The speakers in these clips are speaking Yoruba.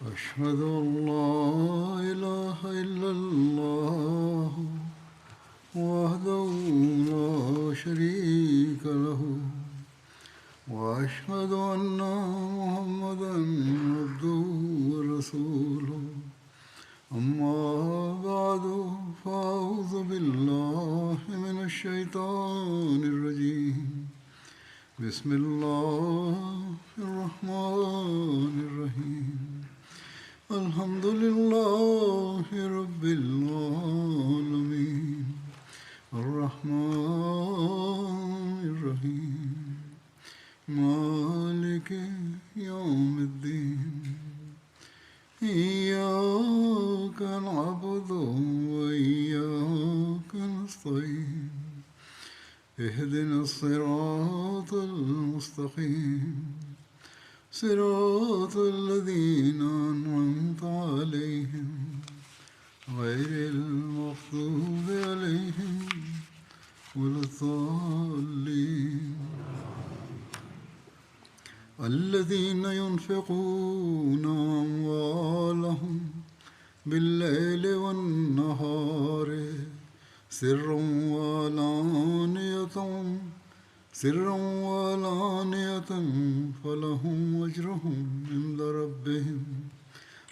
أشهد أن لا إله إلا الله وحده لا شريك له وأشهد أن محمدا عبده ورسوله أما بعد فأعوذ بالله من الشيطان الرجيم بسم الله الرحمن الرحيم الحمد لله رب العالمين الرحمن الرحيم مالك يوم الدين إياك نعبد وإياك نستعين اهدنا الصراط المستقيم صراط الذين أنعمت عليهم غير المغضوب عليهم ولا الضالين الذين ينفقون أموالهم بالليل والنهار سرا وعلانية فلهم أجرهم عند ربهم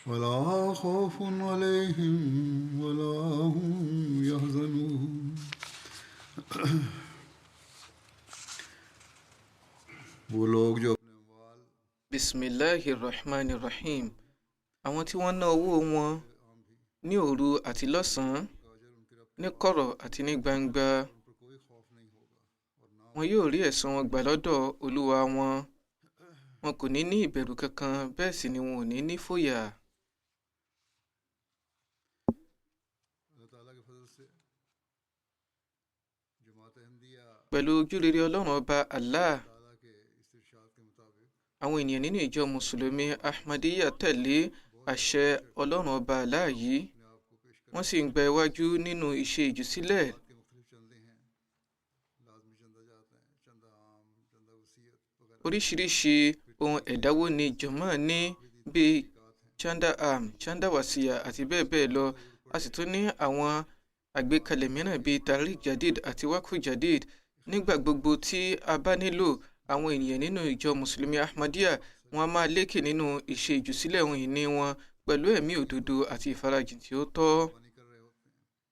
ولا خوف عليهم ولا هم يحزنون वो लोग जो bismillahirrahmanirrahim. Àwọn tí wọ́n ná owó wọn ní òru àti lọ́sàn-án, ní kọ̀rọ̀ àti ní gbangba, wọn yóò rí ẹ̀san wọn gbà lọ́dọ̀ Olúwa wọn. Wọn kò ní ní ìbẹ̀rù kankan, bẹ́ẹ̀ sì ni wọn ò ní ní fòyà. Pẹ̀lú ojúrere Ọlọ́run ọba Allah, àwọn ènìyàn nínú ìjọ mùsùlùmí Ahmadiyya tẹ̀lé àṣẹ Ọlọ́run ọba Allah yìí, wọ́n sì ń gba iwájú nínú ìṣe ìjùsílẹ̀. Oríṣiríṣi ohun ẹ̀dáwó ni jọ̀mọ́ ní bíi chanda am, chanda wasiya àti bẹ́ẹ̀ bẹ́ẹ̀ lọ. A sì tún ní àwọn àgbékalẹ̀ mìíràn bíi Tariq Jadid àti Waqf Jadid. Nígbà gbogbo tí a bá nílò, àwọn ènìyàn nínú ìjọ mùsùlùmí Ahmadiyya wọn a máa lékè nínú ìṣe ìjùsílẹ̀ ohun ìní wọn pẹ̀lú ẹ̀mí òdodo àti ìfarajìn tí ó tọ́.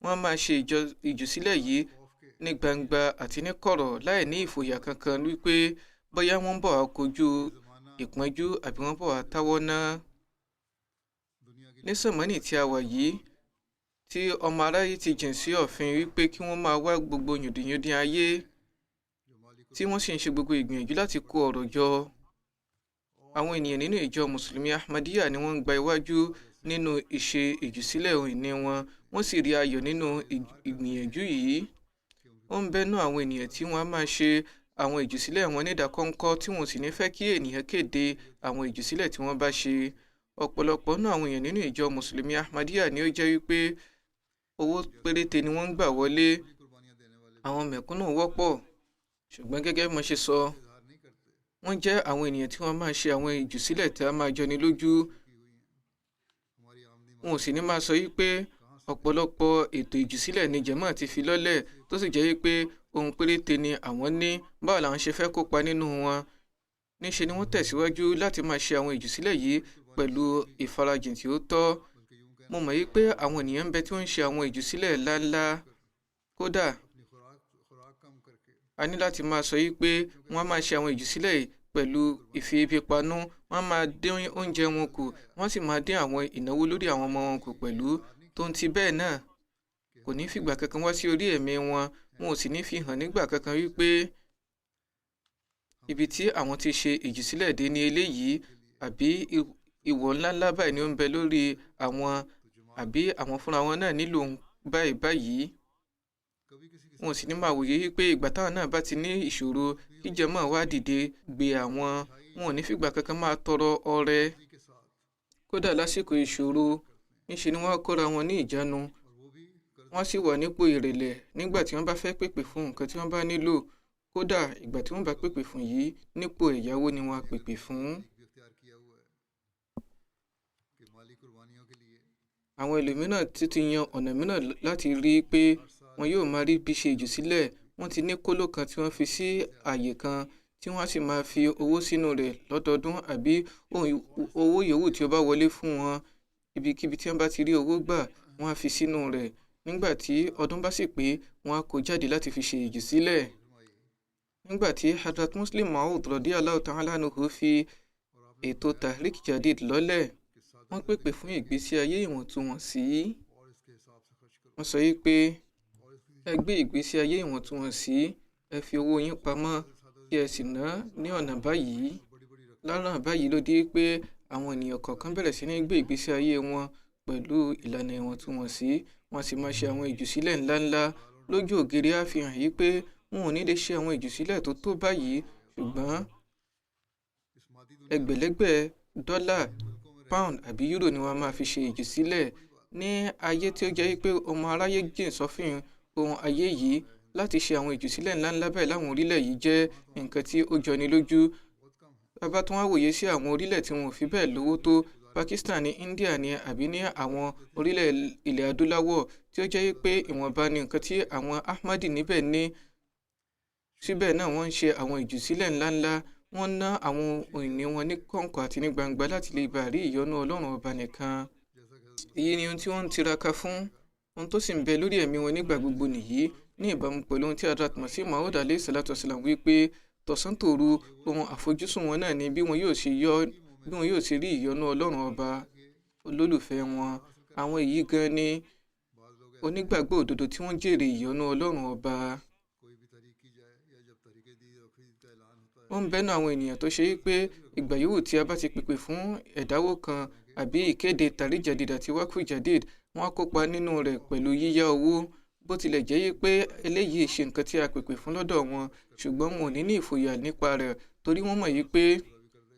Wọ́n a máa ṣe ìjùsílẹ̀ yìí ní gbangba àti ní kọ̀rọ̀ láì ní ìfòyà kankan wípé bóyá wọ́n ń bọ̀ wá kojú ìpọ́njú àbí wọ́n bọ̀ wá táwọ́ ná. Ní sàmánì tí a wà yìí, tí ọmọ aráyé ti jìn sí ọ̀fin wípé kí wọ́n máa wá gbogbo yùndínyùndín ayé, tí wọ́n sì ń ṣe gbogbo ìgbìyànjú láti kó ọrọ̀ jọ, àwọn ènìyàn nínú ìjọ mùsùlùmí Ahmadiyya ni wọ́n ń gba iwájú nínú ìṣe ìjùsílẹ̀ ohun ìní wọn, wọ́n sì rí ayọ̀ nínú ìgbìyànjú yìí. Ó ń bẹ́nu àwọn ènìyàn tí wọ́n á máa ṣe àwọn ìjùsílẹ̀ wọn nídàkọ́ńkọ́ tí wọ́n sì ní fẹ́ kí ènìyàn kéde àwọn ìjùsílẹ̀ tí wọ́n bá ṣe. Ọ̀pọ̀lọpọ̀ nínú àwọn èèyàn nínú ìjọ mùsùlùmí Ahmadiyya ni ó jẹ́ wípé owó péréte ni wọ́n ń gbà wọlé. Àwọn mẹ̀kúnnù wọ́pọ̀, ṣùgbọ́n gẹ́gẹ́ bí mo ṣe sọ, wọ́n jẹ́ àwọn ènìyàn tí wọ́n máa ṣe àwọn ìjùsílẹ̀ tí a máa jọni lójú. Wọn ò sì ní máa sọ wípé ọ̀pọ̀lọpọ̀ ètò ìjùsílẹ̀ ni jàmáà ti fi lọ́lẹ̀, tó sì jẹ́ wípé ohun péréte ni àwọn ní, báwo làwọn ṣe fẹ́ kópa nínú wọn. Níṣe ni wọ́n tẹ̀síwájú láti máa ṣe àwọn ìjùsílẹ̀ yìí pẹ̀lú ìfarajìn tí ó tọ́. Mo mọ̀ wípé àwọn ènìyàn ń bẹ tí wọ́n ń ṣe àwọn ìjùsílẹ̀ ńláńlá. Kódà a ní láti máa sọ wípé wọ́n á máa ṣe àwọn ìjùsílẹ̀ yìí pẹ̀lú ìfi ebi panú, wọ́n á máa dín oúnjẹ wọn kù, wọ́n sì máa dín àwọn ìnáwó lórí àwọn ọmọ wọn kù pẹ̀lú. Tó ń ti bẹ́ẹ̀ náà, kò ní fìgbà kankan wá sí orí ẹ̀mí wọn, wọn ò sì ní fi hàn nígbà kankan wípé ibi tí àwọn ti ṣe ìjùsílẹ̀ dé ní eléyìí, àbí ìwọ̀ ńláńlá báyìí ni ó ń bẹ lórí àwọn, àbí àwọn fúnra wọn náà nílò báyìí. Wọn ò sì ní máa wòye wípé ìgbà táwọn náà bá ti ní ìṣòro kí jàmáà wá dìde gbé àwọn, wọn ò ní fìgbà kankan máa tọrọ ọrẹ. Kódà lásìkò ìṣòro, níṣe ni wọ́n kóra wọn ní ìjánu, wọ́n sì wà nípò ìrẹ̀lẹ̀ nígbà tí wọ́n bá fẹ́ pèpè fún nǹkan tí wọ́n bá nílò. Kódà ìgbà tí wọ́n bá pèpè fún yìí, nípò ẹ̀yáwó ni wọ́n á pèpè fún. àwọn ẹlòmíràn ti yan ọ̀nà mìíràn láti rí i pé wọn yóò máa rí bí ṣe ìjùsílẹ̀. Wọ́n ti ní kóló kan tí wọ́n fi sí ààyè kan tí wọ́n á sì máa fi owó sínú rẹ̀ lọ́dọọdún àbí owó yòówù tí ó bá wọlé fún wọn. Ibikíbi tí wọ́n bá ti rí owó gbà, wọ́n á fi sínú rẹ̀. Nígbà tí ọdún bá sì pé, wọ́n á kó jáde láti fi ṣe ìjùsílẹ̀. Nígbà tí Hazrat Muslim Maud radiyallahu ta'ala anhu fi ètò Tahrik Jadid lọ́lẹ̀, wọ́n pèpè fún ìgbésí ayé ìwọ̀ntúnwọ̀nsí. Wọ́n sọ yìí pé ẹ gbé ìgbésí ayé ìwọ̀ntúnwọ̀nsí, ẹ fi owó yín pamọ́ kí ẹ sì ná ní ọ̀nà báyìí. Lọ́nà báyìí ló di pé àwọn ènìyàn kọ̀ọ̀kan bẹ̀rẹ̀ sí ní gbé ìgbésí ayé wọn pẹ̀lú ìlànà ìwọ̀ntúnwọ̀nsí. Wọ́n sì máa ṣe àwọn ìjùsílẹ̀ ńláńlá. Lójú ògiri á fi hàn yìí pé wọn ò ní lè ṣe àwọn ìjùsílẹ̀ tó tó báyìí, ṣùgbọ́n ẹgbẹ̀lẹ́gbẹ̀ dọ́là, pound àbí euro ni wọ́n máa fi ṣe ìjùsílẹ̀. Ní ayé tí ó jẹ́ pé ọmọ aráyé jìn sọ́fìn ohun ayé yìí, láti ṣe àwọn ìjùsílẹ̀ ńláńlá báyìí láwọn orílẹ̀ yìí jẹ́ nǹkan tí ó jọni lójú. Bàbá tí wọ́n wòye sí àwọn orílẹ̀ tí wọn ò fi bẹ́ẹ̀ lówó tó, Pakistan ní India ní àbí ní àwọn orílẹ̀ ilẹ̀ adúláwọ̀ tí ó jẹ́ pé ìwọ̀nba ni nǹkan tí àwọn Ahmadi níbẹ̀ ní. Síbẹ̀ náà wọ́n ń ṣe àwọn ìjùsílẹ̀ ńláńlá. Wọ́n ná àwọn ohun ìní wọn ní kọ̀ǹkọ̀ àti ní gbangba láti lè bá rí ìyọ́nú Ọlọ́run ọba nìkan. Èyí ni ohun tí wọ́n ń tiraka fún. Ohun tó sì ń bẹ lórí ẹ̀mí wọn nígbà gbogbo nìyí, ní ìbámu pẹ̀lú ohun tí Hazrat Masih Maud alayhi salatu wasalam wí pé tọ̀sán tòru ohun àfojúsùn wọn náà ni bí wọn yóò ṣe rí ìyọ́nú Ọlọ́run ọba olólùfẹ́ wọn. Àwọn èyí gan ni onígbàgbọ́ òdodo tí wọ́n jèrè ìyọ́nú Ọlọ́run ọba. Ó ń bẹ́nu àwọn ènìyàn tó ṣe pé ìgbà yòówù tí a bá ti pèpè fún ẹ̀dáwó kan àbí ìkéde Tahrik Jadid àti Waqf Jadid, wọ́n á kópa nínú rẹ̀ pẹ̀lú yíyá owó. Bó tilẹ̀ jẹ́ pé eléyìí ṣe nǹkan tí a pèpè fún lọ́dọ̀ wọn, ṣùgbọ́n wọn ò ní ìfòyà nípa rẹ̀ torí wọ́n mọ̀ yìí pé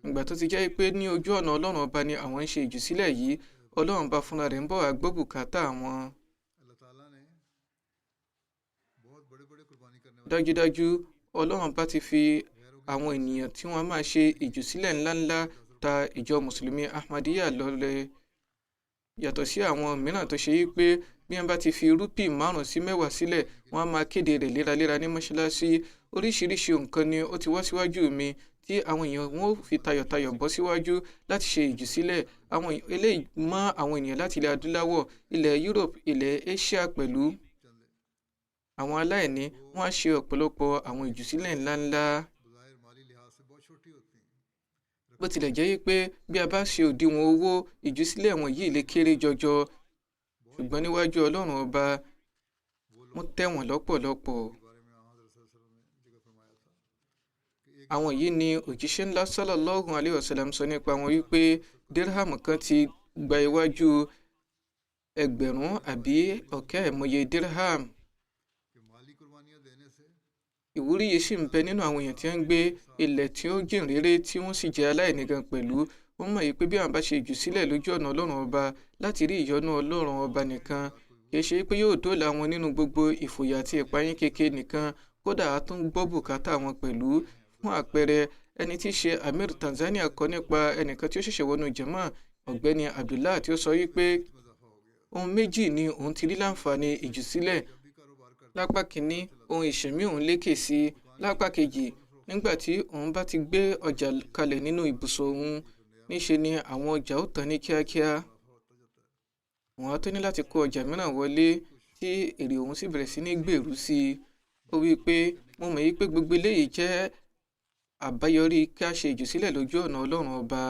ìgbà tó ti jẹ́ pé ní ojú ọ̀nà Ọlọ́run ọba ni àwọn ń ṣe ìjùsílẹ̀ yìí, Ọlọ́run bá fúnra rẹ̀ ń bọ̀ wá gbọ́ bùkátà wọn. Dájúdájú Ọlọ́run bá ti fi àwọn ènìyàn tí wọ́n máa ṣe ìjùsílẹ̀ ńláńlá ta ìjọ Mùsùlùmí Ahmadiyya lọ́rẹ. Yàtọ̀ sí àwọn mìíràn tó ṣe yí pé bí wọ́n bá ti fi rúpì 5 sí 10 sílẹ̀, wọ́n á máa kéde rẹ̀ léraléra ní mọ́ṣáláṣí. Oríṣiríṣi nǹkan ni ó ti wá síwájú mi tí àwọn èèyàn wọn ò fi tayọ̀tayọ̀ bọ́ síwájú láti ṣe ìjùsílẹ̀. Àwọn eléyìí mọ́ àwọn ènìyàn láti ilẹ̀ adúláwọ̀, ilẹ̀ Europe, ilẹ̀ Asia pẹ̀lú àwọn aláìní. Wọ́n á ṣe ọ̀pọ̀lọpọ̀ àwọn ìjùsílẹ̀ ńláńlá. Bó tilẹ̀ jẹ́ pé bí a bá ṣe òdiwọ̀n owó, ìjùsílẹ̀ wọn yìí lè kéré jọjọ, ṣùgbọ́n níwájú Ọlọ́run ọba wọ́n tẹ̀wọ̀n lọ́pọ̀lọpọ̀. Àwọn yìí ni òjíṣẹ́ ńlá sallallahu alayhi wa sallam sọ nípa wọn wípé dirham kan ti gba iwájú ẹgbẹ̀rún àbí ọ̀kẹ́ àìmọye dirham. Ìwúrí yìí sì ń bẹ nínú àwọn èèyàn tí wọ́n ń gbé ilẹ̀ tí ó jìn réré tí wọ́n sì jẹ́ aláìní gan pẹ̀lú. Wọ́n mọ̀ yìí pé bí àwọn bá ṣe ìjùsílẹ̀ lójú ọ̀nà Ọlọ́run ọba láti rí ìyọ́nú Ọlọ́run ọba nìkan, kì í ṣe pé yóò dóòlà wọn nínú gbogbo ìfòyà àti ìpayín kékeré nìkan, kódà á tún gbọ́ bùkátà wọn pẹ̀lú. Fún àpẹẹrẹ, ẹni tí í ṣe Amir Tanzania kọ nípa ẹnìkan tí ó ṣẹ̀ṣẹ̀ wọnú jàmáà, ọ̀gbẹ́ni Abdullah, tí ó sọ wípé ohun méjì ni òun ti rí láǹfààní ìjùsílẹ̀. Lápá kìíní, ohun ìṣẹ̀mí òun lékè sí i. Lápá kejì, nígbà tí òun bá ti gbé ọjà kalẹ̀ nínú ibùsọ̀ òun, níṣe ni àwọn ọjà ó tán ní kíákíá. Wọ́n á tó ní láti kó ọjà mìíràn wọlé tí èrè òun sì bẹ̀rẹ̀ sí ní gbèrú sí i. Ó wí pé mo mọ̀ yìí pé gbogbo eléyìí jẹ́ àbáyọrí kí a ṣe ìjùsílẹ̀ lójú ọ̀nà Ọlọ́run ọba.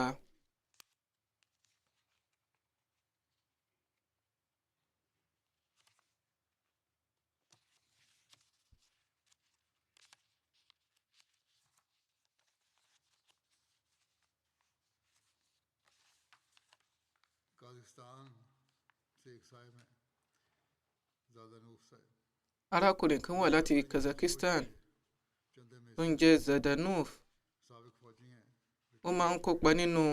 Arákùnrin kan wà láti Kazakhstan tó ń jẹ́ Zadanov. Ó máa ń kópa nínú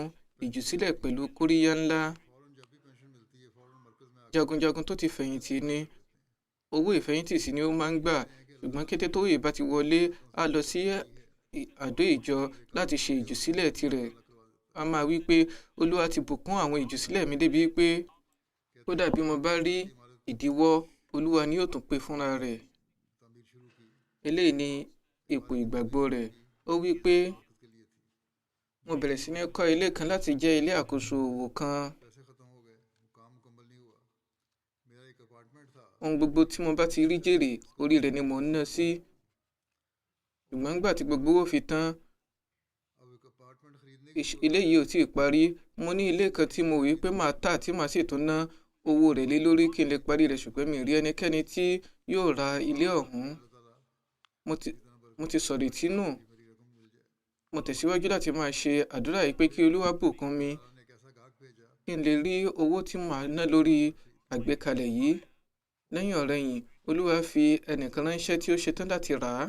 ìjùsílẹ̀ pẹ̀lú kóríyá ńlá. Jagunjagun tó ti fẹ̀yìntì ni. Owó ìfẹ̀yìntì sì ni ó máa ń gbà, ṣùgbọ́n kété tó yè bá ti wọlé, á lọ sí àdó ìjọ láti ṣe ìjùsílẹ̀ tirẹ̀. a máa wí pé Olúwa ti bùkún àwọn ìjùsílẹ̀ mi débi pé kódà bí mo bá rí ìdíwọ́, Olúwa ni yóò tún pé fúnra rẹ̀. Eléyìí ni ipò ìgbàgbọ́ rẹ̀. Ó wí pé mo bẹ̀rẹ̀ sí ní kọ́ ilé kan láti jẹ́ ilé àkóso òwò kan. Ohun gbogbo tí mo bá ti rí jèrè, orí rẹ̀ ni mò ń ná sí. Ṣùgbọ́n nígbà tí gbogbo owó fi tán, ilé yìí ò tíì parí. Mo ní ilé kan tí mo wí pé màá tà tí màá sì tún ná owó rẹ̀ lé lórí kí n lè parí rẹ̀, ṣùgbọ́n mi ò rí ẹnikẹ́ni tí yóò ra ilé ọ̀hún. Mo ti sọ̀rọ̀ ìtínú. Mo tẹ̀síwájú láti máa ṣe àdúrà yìí pé kí Olúwa bùkún mi kí n lè rí owó tí màá ná lórí àgbékalẹ̀ yìí. Lẹ́yìn ọ̀rẹyìn, Olúwa fi ẹnìkan ránṣẹ́ tí ó ṣetán láti rà á.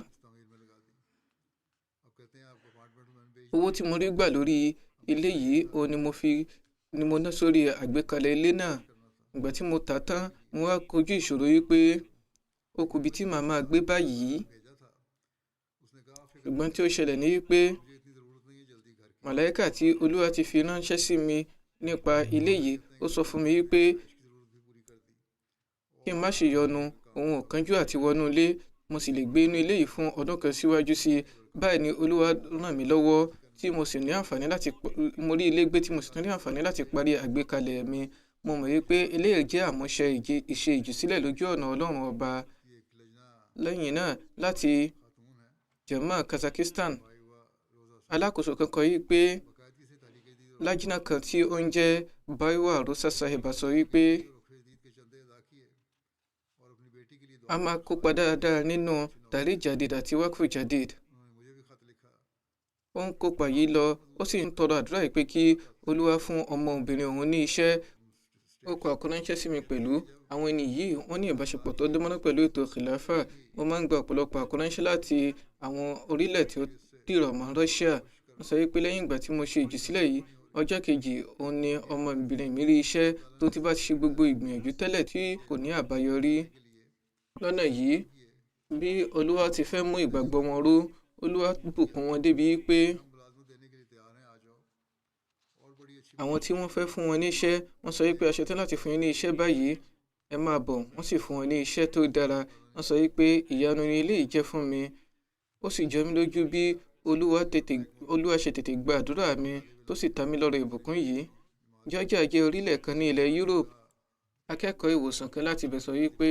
Owó tí mo rí gbà lórí ilé yìí òun ni mo ná sórí àgbékalẹ̀ ilé náà. Ìgbà tí mo tà tán, mo wá kojú ìṣòro yìí pé ó kù ibi tí màá máa gbé báyìí. Ṣùgbọ́n tí ó ṣẹlẹ̀ ní wípé màláíkà tí Olúwa ti fi ránṣẹ́ sí mi nípa ilé yìí, ó sọ fún mi wípé kí n má ṣe yọnu, òun ò kánjú àti wọnú ilé, mo sì lè gbé inú ilé yìí fún ọdún kan síwájú sí i. Báyìí ni Olúwa ràn mí lọ́wọ́ tí mo sì ní àǹfààní mo rí ilé gbé tí mo sì tún ní àǹfààní láti parí àgbékalẹ̀ mi. Mo mọ̀ wípé eléyìí jẹ́ àmúṣe ìṣe ìjùsílẹ̀ lójú ọ̀nà Ọlọ́run ọba. Lẹ́yìn náà, láti Jammu Kazakhstan, alákòóso kan kọ yìí pé lájínà kan tí ó ń jẹ́ Baiwa Rosa Sahiba sọ wípé a máa kópa dáadáa nínú Tahreek Jadid àti Waqf Jadid. Ó ń kópa yìí lọ, ó sì ń tọrọ àdúrà yìí pé kí Olúwa fún ọmọbìnrin òun ní iṣẹ́. Ó kọ àkọ́ránṣẹ́ sí mi pẹ̀lú. Àwọn ẹni yìí wọ́n ní ìbáṣepọ̀ tó dánmọ́rán pẹ̀lú ètò Khilafa. Mo máa ń gba ọ̀pọ̀lọpọ̀ àkọ́ránṣẹ́ láti àwọn orílẹ̀ tí ó dìrọ̀ mọ́ Russia. Wọ́n sọ wípé lẹ́yìn ìgbà tí mo ṣe ìjùsílẹ̀ yìí, ọjọ́ kejì òun ni ọmọbìnrin mi rí iṣẹ́ tó ti bá ti ṣe gbogbo ìgbìyànjú tẹ́lẹ̀ tí kò ní àbáyọrí. Lọ́nà yìí, bí Olúwa ti fẹ́ mú ìgbàgbọ́ wọn ró, Olúwa bùkún wọn débi pé àwọn tí wọ́n fẹ́ fún wọn ní iṣẹ́, wọ́n sọ wípé a ṣetán láti fún yín ní iṣẹ́ báyìí, ẹ máa bọ̀. Wọ́n sì fún wọn ní iṣẹ́ tó dára. Wọ́n sọ wípé ìyanu ni eléyìí jẹ́ fún mi. Ó sì jọ mí lójú bí Olúwa ṣe tètè gba àdúrà mi tó sì ta mí lọ́rẹ ìbùkún yìí. Georgia jẹ́ orílẹ̀ kan ní ilẹ̀ Europe. Akẹ́kọ̀ọ́ ìwòsàn kan láti ibẹ̀ sọ wípé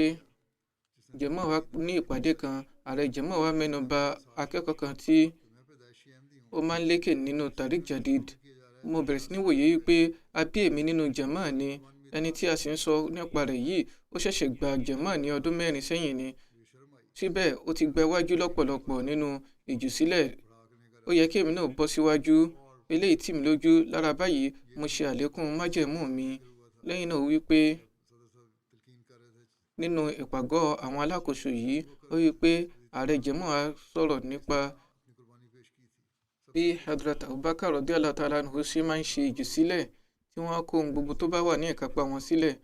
Jammu wa ní ìpàdé kan, ààrẹ Jammu wa mẹ́nu bà akẹ́kọ̀ọ́ kan tí ó máa ń lékè nínú Tahreek Jadid. Mo bẹ̀rẹ̀ sí ní wòye wípé a bí èmi nínú Jammu ni. Ẹni tí a sì ń sọ nípa rẹ̀ yìí, ó ṣẹ̀ṣẹ̀ gba Jammu ní ọdún 4 sẹ́yìn ni. Síbẹ̀ ó ti gba iwájú lọ́pọ̀lọpọ̀ nínú ìjùsílẹ̀. Ó yẹ kí èmi náà bọ́ síwájú. Eléyìí tì mí lójú. Lára báyìí, mo ṣe àlékún májẹ̀mú mi. Lẹ́yìn náà ó wí pé nínú ìpàgọ́ àwọn alákòóso yìí, ó wí pé ààrẹ Jammu wa sọ̀rọ̀ nípa bí Hadrat Abubakar radiyallahu ta'ala anhu ṣe máa ń ṣe ìjùsílẹ̀ tí wọ́n kó ohun gbogbo tó bá wà ní ìkápá wọn sílẹ̀.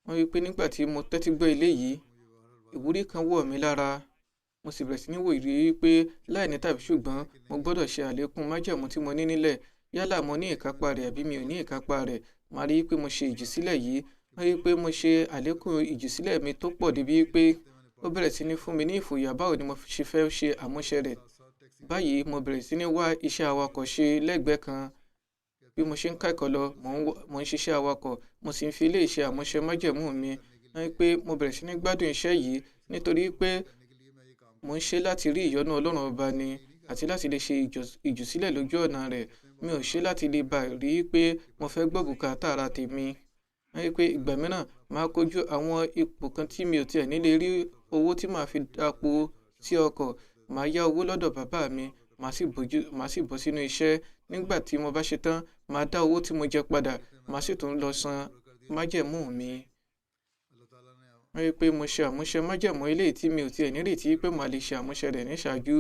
Wọ́n wí pé nígbà tí mo tẹ́tí gbọ́ eléyìí, ìwúrí kan wọ̀ mí lára. Mo sì bẹ̀rẹ̀ sí ní wòye wípé láì ní tàbí ṣùgbọ́n mo gbọ́dọ̀ ṣe àlékún májẹ̀mú tí mo ní nílẹ̀. Yálà mo ní ìkápá rẹ̀ àbí mi ò ní ìkápá rẹ̀, màá rí i pé mo ṣe ìjùsílẹ̀ yìí. Wọ́n rí i pé mo ṣe àlékún ìjùsílẹ̀ mi tó pọ̀ débi pé ó bẹ̀rẹ̀ sí ní fún mi ní ìfòyà báwo ni mo ṣe fẹ́ ṣe àmúṣe rẹ̀. Báyìí mo bẹ̀rẹ̀ sí ní wá iṣẹ́ awakọ̀ ṣe lẹ́gbẹ̀ẹ́ kan. Bí mo ṣe ń kẹ́kọ̀ọ́ lọ, mò ń ṣiṣẹ́ awakọ̀, mo sì ń fi ilé iṣẹ́ àmúṣe májẹ̀mú mi. Wọ́n rí i pé mo bẹ̀rẹ̀ sí ní gbádùn iṣẹ́ yìí nítorí pé mo ń ṣe láti rí ìyọ́nú Ọlọ́run ọba ni àti láti lè ṣe ìjùsílẹ̀ lójú ọ̀nà rẹ̀. Mi ò ṣe láti lè bá rí i pé mo fẹ́ gbọ́ bùkátà ara tèmi. Wọ́n rí i pé ìgbà mìíràn máa kojú àwọn ipò kan tí mi ò tiẹ̀ ní lè rí owó tí màá fi dápo sí ọkọ̀. Màá yá owó lọ́dọ̀ bàbá mi, màá sì bọ́ sínú iṣẹ́. Nígbà tí mo bá ṣe tán, màá dá owó tí mo jẹ padà, màá sì tún lọ san májẹ̀mú mi. Wọ́n rí i pé mo ṣe àmúṣe májẹ̀mú eléyìí tí mi ò tiẹ̀ nírètí pé màá lè ṣe àmúṣe rẹ̀ ní ṣáájú.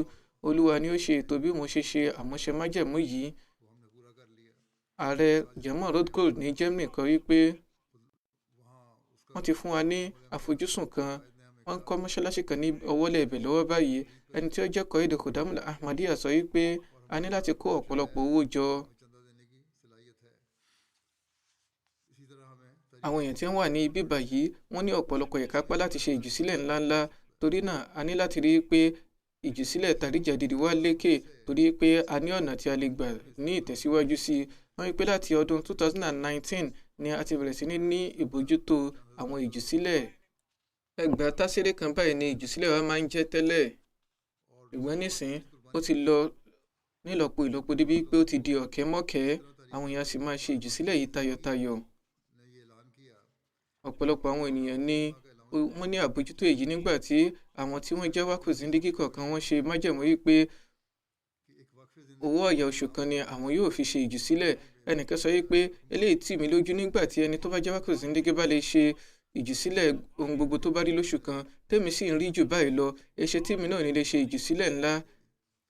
Olúwa ni ó ṣe ètò bí mo ṣe ṣe àmúṣe májẹ̀mú yìí. Ààrẹ Jammu Road Code ní Germany kọ wípé wọ́n ti fún wa ní àfojúsùn kan. Wọ́n ń kọ́ mọ́ṣáláṣí kan ní ọwọ́lẹ̀ ibẹ̀ lọ́wọ́ báyìí. Ẹni tí ó jẹ́ Qaid Khudamul Ahmadiyya sọ wípé a ní láti kó ọ̀pọ̀lọpọ̀ owó jọ àwọn èèyàn tí wọ́n wà ní ibi báyìí wọ́n ní ọ̀pọ̀lọpọ̀ ìkápá láti ṣe ìjùsílẹ̀ ńláńlá, torí náà a ní láti rí i pé ìjùsílẹ̀ tàríjàdìdì wá lékè, torí pé a ní ọ̀nà tí a lè gbà ní ìtẹ̀síwájú sí i. Wọ́n wí pé láti ọdún 2019 ni a ti bẹ̀rẹ̀ sí ní ìbójútó àwọn ìjùsílẹ̀. Ẹgbàá tásírì kan báyìí ni ìjùsílẹ̀ wa máa ń jẹ́ tẹ́lẹ̀, ṣùgbọ́n nísìnyí ó ti lọ nílọ́po ìlọ́po débi pé ó ti di ọ̀kẹ́mọ́kẹ́, àwọn èèyàn sì máa ṣe ìjùsílẹ̀ yìí tayọ̀tayọ̀. Ọ̀pọ̀lọpọ̀ àwọn ènìyàn ni wọ́n ní àbójútó èyí nígbà tí àwọn tí wọ́n jẹ́ wákò zíndígí kọ̀ọ̀kan wọ́n ṣe májẹ̀mú wípé owó ọ̀yà oṣù kan ni àwọn yóò fi ṣe ìjùsílẹ̀. Ẹnìkan sọ wípé eléyìí tì mí lójú nígbà tí ẹni tó bá jẹ́ wákò zíndígí bá lè ṣe ìjùsílẹ̀ ohun gbogbo tó bá rí lóṣù kan, tèmi sì ń rí jù báyìí lọ, èṣe tí mi náà ní lè ṣe ìjùsílẹ̀ ńlá.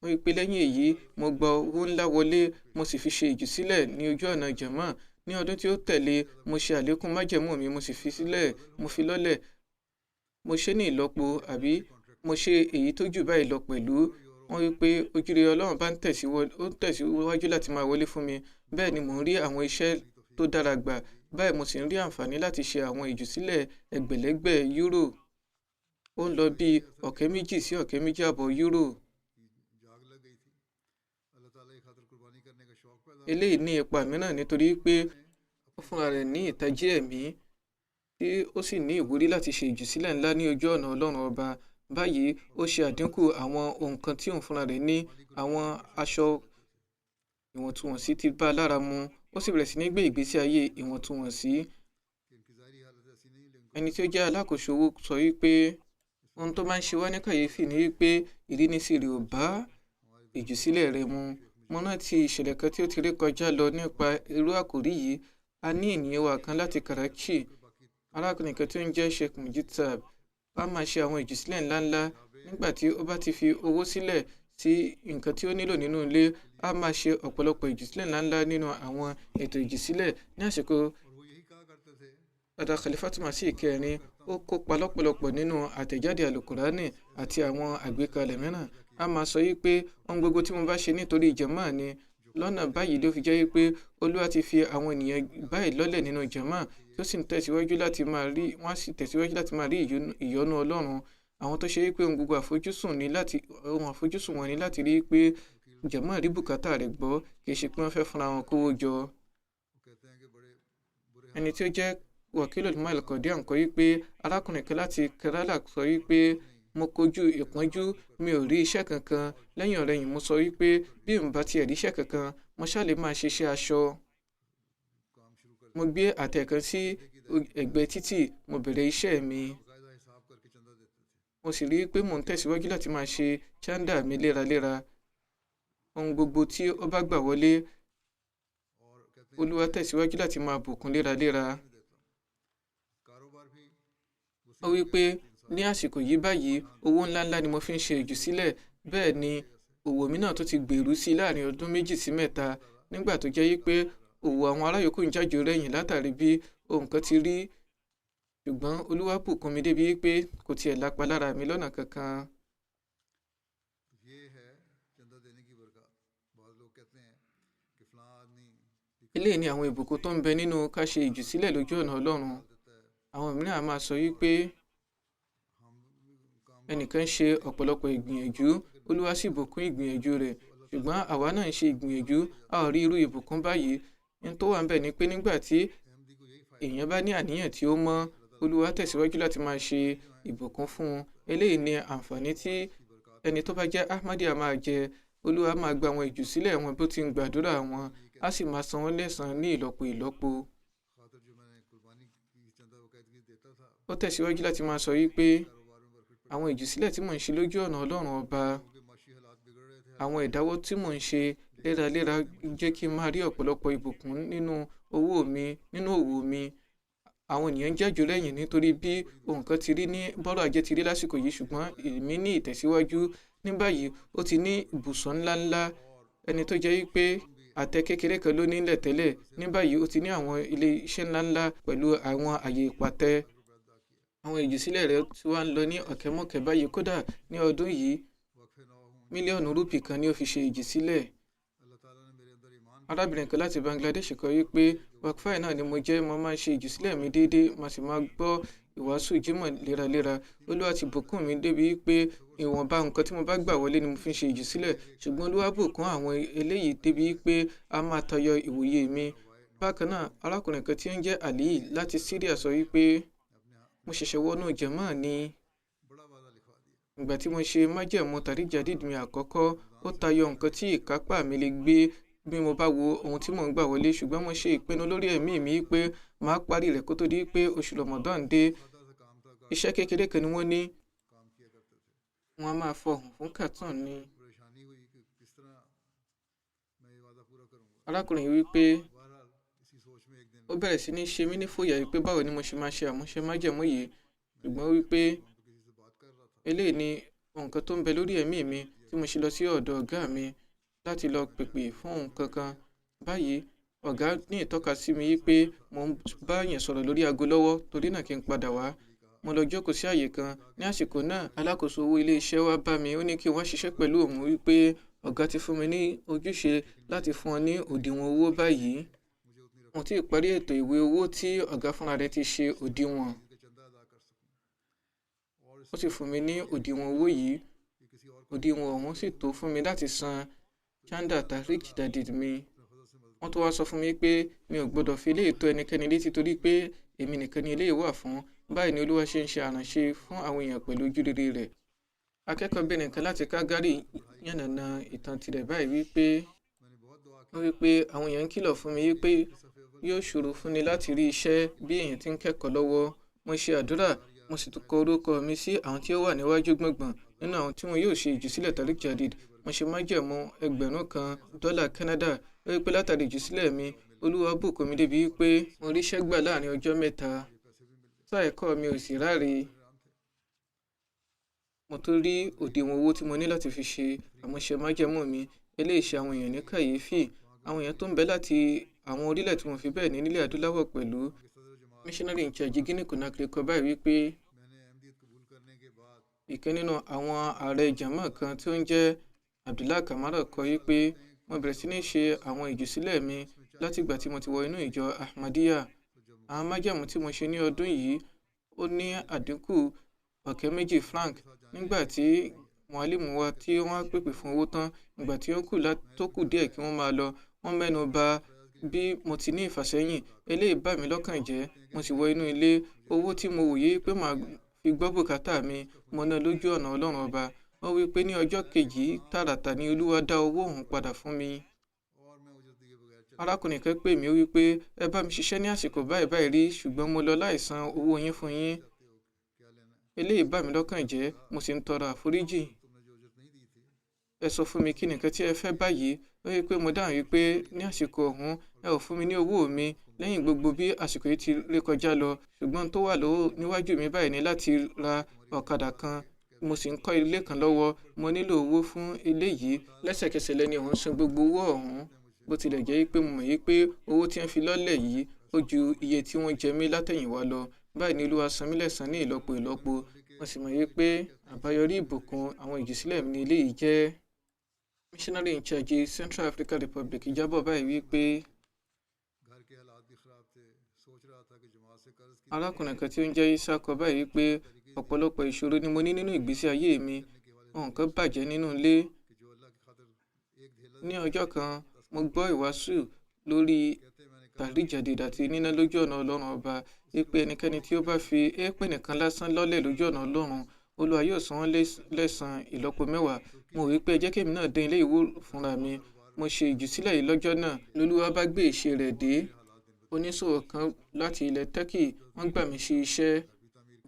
Wọ́n wí pé lẹ́yìn èyí mo gba owó ńlá wọlé, mo sì fi ṣe ìjùsílẹ̀ ní ojú ọ̀nà jàmá. Ní ọdún tí ó tẹ̀lé, mo ṣe àlékún májẹ̀mú mi, mo sì mo fi lọ́lẹ̀. Mo ṣe ní ìlọ́po àbí mo ṣe èyí tó jù báyìí lọ pẹ̀lú. Wọ́n wí pé ojúrere Ọlọ́run bá ń tẹ̀síwájú láti máa wọlé fún mi. Bẹ́ẹ̀ ni mò ń rí àwọn iṣẹ́ tó dára gbà. Báyìí mo sì ń rí àǹfààní láti ṣe àwọn ìjùsílẹ̀ ẹgbẹ̀lẹ́gbẹ̀ euro. Ó ń lọ bí $2 sí $2.5 euro. Eléyìí ní ipa mìíràn nítorí pé ó fúnra rẹ̀ ní ìtají ẹ̀mí tí ó sì ní ìwúrí láti ṣe ìjùsílẹ̀ ńlá ní ojú ọ̀nà Ọlọ́run ọba. Báyìí ó ṣe àdínkù àwọn nǹkan tí òun fúnra rẹ̀ ní, àwọn aṣọ ìwọ̀ntúnwọ̀nsí ti bá a lára mu, ó sì bẹ̀rẹ̀ sí ní gbé ìgbésí ayé ìwọ̀ntúnwọ̀nsí. Ẹni tí ó jẹ́ alákòóso owó sọ wípé ohun tó máa ń ṣe wá ní kàyéfì ni wípé ìrínisí rẹ̀ ò bá ìjùsílẹ̀ rẹ̀ mu. Mo rántí ìṣẹ̀lẹ̀ kan tí ó ti rí kọjá lọ nípa irú àkòrí yìí. A ní ènìyàn wa kan láti Karachi, arákùnrin kan tí ó ń jẹ́ Sheikh Mujib Saab. A máa ṣe àwọn ìjùsílẹ̀ ńláńlá. Nígbà tí ó bá ti fi owó sílẹ̀ sí nǹkan tí ó nílò nínú ilé, a máa ṣe ọ̀pọ̀lọpọ̀ ìjùsílẹ̀ ńláńlá nínú àwọn ètò ìjùsílẹ̀. Ní àsìkò Dada Khalifatu Masih kẹrin, ó kópa lọ́pọ̀lọpọ̀ nínú àtẹ̀jáde Al-Qur'ani àti àwọn àgbékalẹ̀ mìíràn. A máa sọ wípé ohun gbogbo tí mo bá ṣe nítorí jàmá ni. Lọ́nà báyìí ló fi jẹ́ wípé Olúwa ti fi àwọn ènìyàn báyìí lọ́lẹ̀ nínú jàmá, tí ó sì ń tẹ̀síwájú láti máa rí ìyọ́nú Ọlọ́run. Àwọn tó ṣe wípé ohun gbogbo àfojúsùn wọn ni láti rí pé jàmá rí bùkátà rẹ̀ gbọ́, kì í ṣe pé wọ́n fẹ́ fúnra wọn kówó jọ. Ẹni tí ó jẹ́ Wakilul Mal Qadian kọ wípé arákùnrin kan láti Kerala sọ wípé mo kojú ìpọ́njú, mi ò rí iṣẹ́ kankan. Lẹ́yìn ọ̀rẹyìn mo sọ wípé bí n bá tiẹ̀ rí iṣẹ́ kankan, mo ṣáà lè máa ṣiṣẹ́ aṣọ. Mo gbé àtẹ kan sí ẹ̀gbẹ́ títì, mo bẹ̀rẹ̀ iṣẹ́ mi. Mo sì rí i pé mò ń tẹ̀síwájú láti máa ṣe chanda mi léraléra. Ohun gbogbo tí ó bá gbà wọlé, Olúwa tẹ̀síwájú láti máa bùkún léraléra. Ó wí pé ní àsìkò yìí báyìí owó ńláńlá ni mo fi ń ṣe ìjùsílẹ̀. Bẹ́ẹ̀ ni òwò mi náà tó ti gbèrú sí láàrin ọdún 2 sí 3, nígbà tó jẹ́ wípé òwò àwọn ará yòókù ń jájò rẹ̀yìn látàrí bí ohun kan ti rí. Ṣùgbọ́n Olúwa bùkún mi débi wípé kò tiẹ̀ lápa lára mi lọ́nà kankan. Eléyìí ni àwọn ìbùkún tó ń bẹ nínú ká ṣe ìjùsílẹ̀ lójú ọ̀nà Ọlọ́run. Àwọn mìíràn a máa sọ wípé ẹnìkan ṣe ọ̀pọ̀lọpọ̀ ìgbìyànjú, Olúwa sì bùkún ìgbìyànjú rẹ̀, ṣùgbọ́n àwa náà ń ṣe ìgbìyànjú, a ò rí irú ìbùkún báyìí. Ohun tó wà ń bẹ ni pé nígbà tí èèyàn bá ní àníyàn tí ó mọ́, Olúwa tẹ̀síwájú láti máa ṣe ìbùkún fún un. Eléyìí ni àǹfààní tí ẹni tó bá jẹ́ Ahmadiyya máa jẹ. Olúwa máa gba àwọn ìjùsílẹ̀ wọn bó ti ń gbàdúrà wọn, a sì máa san wọ́n lẹ́san ní ìlọ́po ìlọ́po. Ó tẹ̀síwájú láti máa sọ wípé àwọn ìjùsílẹ̀ tí mò ń ṣe lójú ọ̀nà Ọlọ́run ọba, àwọn ìdáwó tí mò ń ṣe léraléra jẹ́ kí n máa rí ọ̀pọ̀lọpọ̀ ìbùkún nínú òwò mi. Àwọn ènìyàn jájò rẹ̀yìn nítorí bí ohun kan ti rí ní bọ́rọ̀ ajé ti rí lásìkò yìí, ṣùgbọ́n èmi ní ìtẹ̀síwájú. Ní báyìí ó ti ní ibùsọ̀ ńláńlá. Ẹni tó jẹ́ wípé àtẹ kékeré kan ló nílẹ̀ tẹ́lẹ̀, ní báyìí ó ti ní àwọn ilé iṣẹ́ ńláńlá pẹ̀lú àwọn àyè ìpàtẹ. Àwọn ìjùsílẹ̀ rẹ̀ tí wá ń lọ ní ọ̀kẹ́mọ̀kẹ́ báyìí. Kódà ní ọdún yìí mílíọ̀nù rúpì kan ni ó fi ṣe ìjùsílẹ̀. Arábìnrin kan láti Bangladesh kọ wípé Wakfai náà ni mo jẹ́, mo máa ń ṣe ìjùsílẹ̀ mi déédéé, màá sì máa gbọ́ ìwàásù jímọ̀ léraléra. Olúwa ti bùkún mi débi pé ìwọ̀nba nǹkan tí mo bá gbà wọlé ni mo fi ń ṣe ìjùsílẹ̀, ṣùgbọ́n Olúwa bùkún àwọn eléyìí débi pé a máa tayọ ìwòye mi. Bákan náà, arákùnrin kan tí ó ń jẹ́ Ali láti Syria sọ wípé mo ṣẹ̀ṣẹ̀ wọnú jàmáà ní ìgbà tí mo ṣe májẹ̀mú Tariq Jadid mi àkọ́kọ́, ó tayọ nǹkan tí ìkápá mi lè gbé bí mo bá wo ohun tí mò ń gbà wọlé, ṣùgbọ́n mo ṣe ìpinnu lórí ẹ̀mí mi pé màá parí rẹ̀ kó tó di pé oṣù Ramadan dé. Iṣẹ́ kékeré kan ni wọ́n ní wọ́n á máa fọhùn fún cartoon ni. Arákùnrin yìí wípé ó bẹ̀rẹ̀ sí ní ṣe mí ní fòyà wípé báwo ni mo ṣe máa ṣe àmúṣe májẹ̀mú yìí, ṣùgbọ́n wípé eléyìí ni nǹkan tó ń bẹ lórí ẹ̀mí mi tí mo ṣe lọ sí ọ̀dọ̀ ọ̀gá mi láti lọ pèpè fún nǹkan kan. Báyìí ọ̀gá ní ìtọ́ka sí mi wípé mo ń bá yẹn sọ̀rọ̀ lórí aago lọ́wọ́, torí náà kí n padà wá. Mo lọ jókòó sí àyè kan. Ní àsìkò náà, alákòóso owó ilé iṣẹ́ wá bá mi, ó ní kí n wá ṣiṣẹ́ pẹ̀lú òun wípé ọ̀gá ti fún mi ní ojúṣe láti fún ọ ní òdiwọ̀n owó báyìí. Mo ti parí ètò ìwé owó tí ọ̀gá fúnra rẹ̀ ti ṣe òdiwọ̀n. Ó sì fún mi ní òdiwọ̀n owó yìí. Òdiwọ̀n ọ̀hún sì tó fún mi láti san chanda Tariq Jadid mi. Wọ́n tó wá sọ fún mi pé mi ò gbọ́dọ̀ fi eléyìí tó ẹnikẹ́ni létí torí pé èmi nìkan ni eléyìí wà fún. Báyìí ni Olúwa ṣe ń ṣe àránṣe fún àwọn èèyàn pẹ̀lú ojúrere rẹ̀. Akẹ́kọ̀ọ́bìnrin kan láti Calgary yànnàná ìtàn tirẹ̀ báyìí wípé àwọn èèyàn ń kìlọ̀ fún mi wípé yóò ṣòro fún ni láti rí iṣẹ́ bí èèyàn ti ń kẹ́kọ̀ọ́ lọ́wọ́. Mo ṣe àdúrà, mo sì kọ orúkọ mi sí àwọn tí ó wà níwájú gbọ̀ngbọ̀n nínú àwọn tí wọn yóò ṣe ìjùsílẹ̀ Tariq Jadid. Mo ṣe májẹ̀mú $1,000 Canada wípé látàrí ìjùsílẹ̀ mi, Olúwa bùkún mi débi wípé mo ríṣẹ́ gbà láàrin ọjọ́ 3. Sáà ẹ̀kọ́ mi ò sì ráre. Mo tó rí òdiwọ̀n owó tí mo ní láti fi ṣe àmúṣe májẹ̀mú mi. Eléyìí ṣe àwọn èèyàn ní kàyéfì. Àwọn èèyàn tó ń bẹ láti àwọn orílẹ̀ tí wọ́n fi bẹ́ẹ̀ ní nílẹ̀ adúláwọ̀ pẹ̀lú. Missionary in charge Guinea Conakry kọ báyìí wípé ìkan nínú àwọn ààrẹ jàmáà kan tí ó ń jẹ́ Abdullah Kamara kọ wípé mo bẹ̀rẹ̀ sí ní ṣe àwọn ìjùsílẹ̀ mi láti ìgbà tí mo ti wọ inú ìjọ Ahmadiyya. Àwọn májẹ̀mú tí mo ṣe ní ọdún yìí ó ní àdínkù $2,000 franc. Nígbà tí mualimu wa tí wọ́n pèpè fún owó tán, ìgbà tí ó kù díẹ̀ kí wọ́n máa lọ, wọ́n mẹ́nu bà bí mo ti ní ìfàsẹ́yìn. Eléyìí bà mí lọ́kàn jẹ́. Mo sì wọ inú ilé. Owó tí mo wòye pé màá fi gbọ́ bùkátà mi, mo ná lójú ọ̀nà Ọlọ́run ọba. Wọ́n wí pé ní ọjọ́ kejì tààràtà ni Olúwa dá owó òun padà fún mi. Arákùnrin kan pè mí, ó wí pé ẹ bá mi ṣiṣẹ́ ní àsìkò báyìí rí, ṣùgbọ́n mo lọ láìsan owó yín fún yín. Eléyìí bà mí lọ́kàn jẹ́. Mo sì ń tọrọ àforíjì. Ẹ sọ fún mi kí nìkan tí ẹ fẹ́ báyìí. Ó wí pé mo dáhùn wípé ní àsìkò ọ̀hún ẹ ò fún mi ní owó mi lẹ́yìn gbogbo bí àsìkò yìí ti rékọjá lọ, ṣùgbọ́n tó wà níwájú mi báyìí ni láti ra ọ̀kadà kan. Mo sì ń kọ́ ilé kan lọ́wọ́. Mo nílò owó fún ilé yìí. Lẹ́sẹ̀kẹsẹ̀ lẹ́ni ọ̀hún san gbogbo owó ọ̀hún. Bó tilẹ̀ jẹ́ pé mo mọ̀ wípé owó tí wọ́n fi lọ́lẹ̀ yìí ó ju iye tí wọ́n jẹ mí látẹ̀yìnwá lọ. Báyìí ni Olúwa san mí lẹ́san ní ìlọ́po ìlọ́po. Mo sì mọ̀ wípé àbáyọrí ìbùkún àwọn ìjùsílẹ̀ mi ní eléyìí jẹ́. Missionary in charge Central African Republic jábọ̀ báyìí wípé arákùnrin kan tí ó ń jẹ́ Isa kọ báyìí wípé ọ̀pọ̀lọpọ̀ ìṣòro ni mo ní nínú ìgbésí ayé mi. Nǹkan bàjẹ́ nínú ilé. Ní ọjọ́ kan, mo gbọ́ ìwàásù lórí Tariq Jadid àti níná lójú ọ̀nà Ọlọ́run ọba wípé ẹnikẹ́ni tí ó bá fi èèpẹ̀ nìkan lásán lọ́lẹ̀ lójú ọ̀nà Ọlọ́run, Olúwa yóò san wọ́n lẹ́san ìlọ́po 10. Mo wí pé ẹ jẹ́ kí èmi náà dán ilé ìwò fúnra mi. Mo ṣe ìjùsílẹ̀ yìí lọ́jọ́ náà. Lolúwa bá gbé ìṣe rẹ̀ dé. Oníṣòwò kan láti ilẹ̀ Turkey wọ́n gbà mí sí iṣẹ́.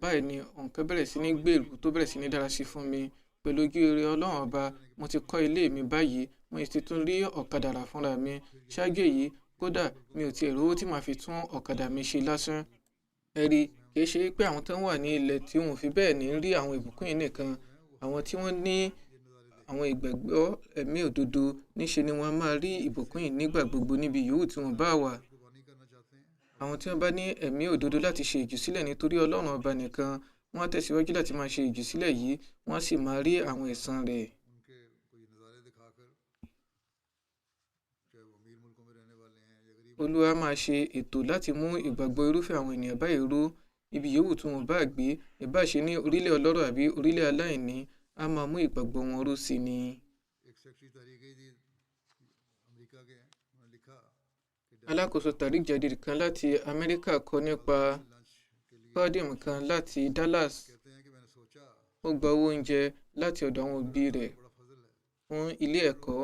Báyìí ni nǹkan bẹ̀rẹ̀ sí ní gbèrú tó bẹ̀rẹ̀ sí ní dára sí fún mi. Pẹ̀lú ojú rere Ọlọ́run ọba, mo ti kọ́ ilé mi báyìí. Mo sì tún rí ọ̀kadà rà fúnra mi. Ṣáájú èyí, kódà mi ò tiẹ̀ rówó tí màá fi tún ọ̀kadà mi ṣe lásán. Ẹ rí, kì í ṣe pé àwọn tó ń wà ní ilẹ̀ tí wọn ò fi bẹ́ẹ̀ ní rí àwọn ìbùkún yìí nìkan. Àwọn tí wọ́n ní àwọn ìgbàgbọ́ ẹ̀mí òdodo, níṣe ni wọ́n máa rí ìbùkún yìí nígbà gbogbo níbi yòówù tí wọ́n bá wà. Àwọn tí wọ́n bá ní ẹ̀mí òdodo láti ṣe ìjùsílẹ̀ nítorí Ọlọ́run ọba nìkan, wọ́n á tẹ̀síwájú láti máa ṣe ìjùsílẹ̀ yìí, wọ́n sì máa rí àwọn ẹ̀san rẹ̀. Olúwa máa ṣe ètò láti mú ìgbàgbọ́ irúfẹ́ àwọn ènìyàn báyìí ró ibi yòówù tí wọn bá gbé, ìbá ṣe ní orílẹ̀ ọlọ́rọ̀ àbí orílẹ̀ aláìní, á máa mú ìgbàgbọ́ wọn ró sí ni. Alákòóso Tariq Jadid kan láti Amẹ́ríkà kọ nípa Khadim kan láti Dallas. Ó gba owó oúnjẹ láti ọ̀dọ̀ àwọn òbí rẹ̀ fún ilé ẹ̀kọ́.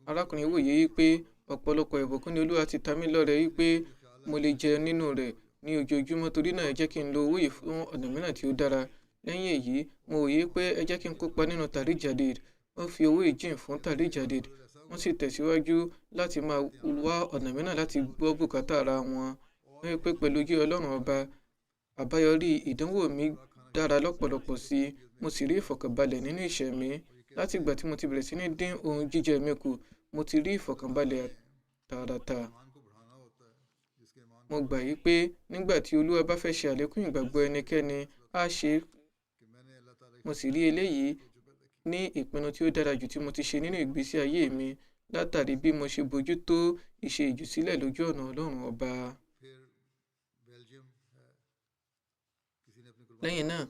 Arákùnrin wòye wípé ọ̀pọ̀lọpọ̀ ìbùkún ni Olúwa ti ta mí lọ́rẹ wípé mo lè jẹ nínú rẹ̀ ní ojoojúmọ́, torí náà ẹ jẹ́ kí n lo owó yìí fún ọ̀nà mìíràn tí ó dára. Lẹ́yìn èyí, mo wòye pé ẹ jẹ́ kí n kópa nínú Tariq Jadid. Wọ́n fi owó ìjìn fún Tariq Jadid. Wọ́n sì tẹ̀síwájú láti máa wá ọ̀nà mìíràn láti gbọ́ bùkátà ara wọn. Wọ́n rí pé pẹ̀lú ojú Ọlọ́run ọba, àbáyọrí ìdánwò mi dára lọ́pọ̀lọpọ̀ sí i. Mo sì rí ìfọ̀kànbalẹ̀ nínú ìṣẹ̀mí. Láti ìgbà tí mo ti bẹ̀rẹ̀ sí ní dín ohun jíjẹ mi kù, mo ti rí ìfọ̀kànbalẹ̀ tààràtà. Mo gbà yí pé nígbà tí Olúwa bá fẹ́ ṣe àlékún ìgbàgbọ́ ẹnikẹ́ni, á ṣe é. Mo sì rí eléyìí ní ìpinnu tí ó dára jù tí mo ti ṣe nínú ìgbésí ayé mi látàrí bí mo ṣe bójú tó ìṣe ìjùsílẹ̀ lójú ọ̀nà Ọlọ́run ọba. Lẹ́yìn náà,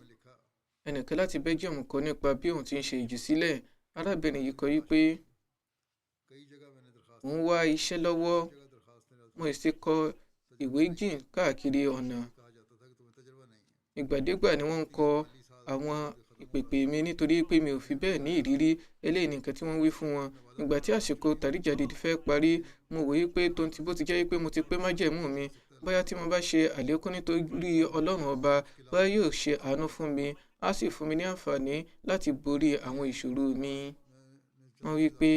ẹnìkan láti Belgium kọ nípa bí òun ti ń ṣe ìjùsílẹ̀. Arábìnrin yìí kọ wípé òun wá iṣẹ́ lọ́wọ́, mo sì kọ ìwé jìn káàkiri ọ̀nà. Ìgbàdégbà ni wọ́n ń kọ àwọn ìpèpè mi nítorí pé mi ò fi bẹ́ẹ̀ ní ìrírí. Eléyìí ni nǹkan tí wọ́n wí fún wọn. Ìgbà tí àsìkò Tariq Jadid fẹ́ parí, mo wòye pé tóun ti bó ti jẹ́ pé mo ti pé májẹ̀mú mi, bóyá tí mo bá ṣe àlékún nítorí Ọlọ́run ọba, bóyá yóò ṣe àánú fún mi, á sì fún mi ní àǹfààní láti borí àwọn ìṣòro mi. Wọ́n wí pé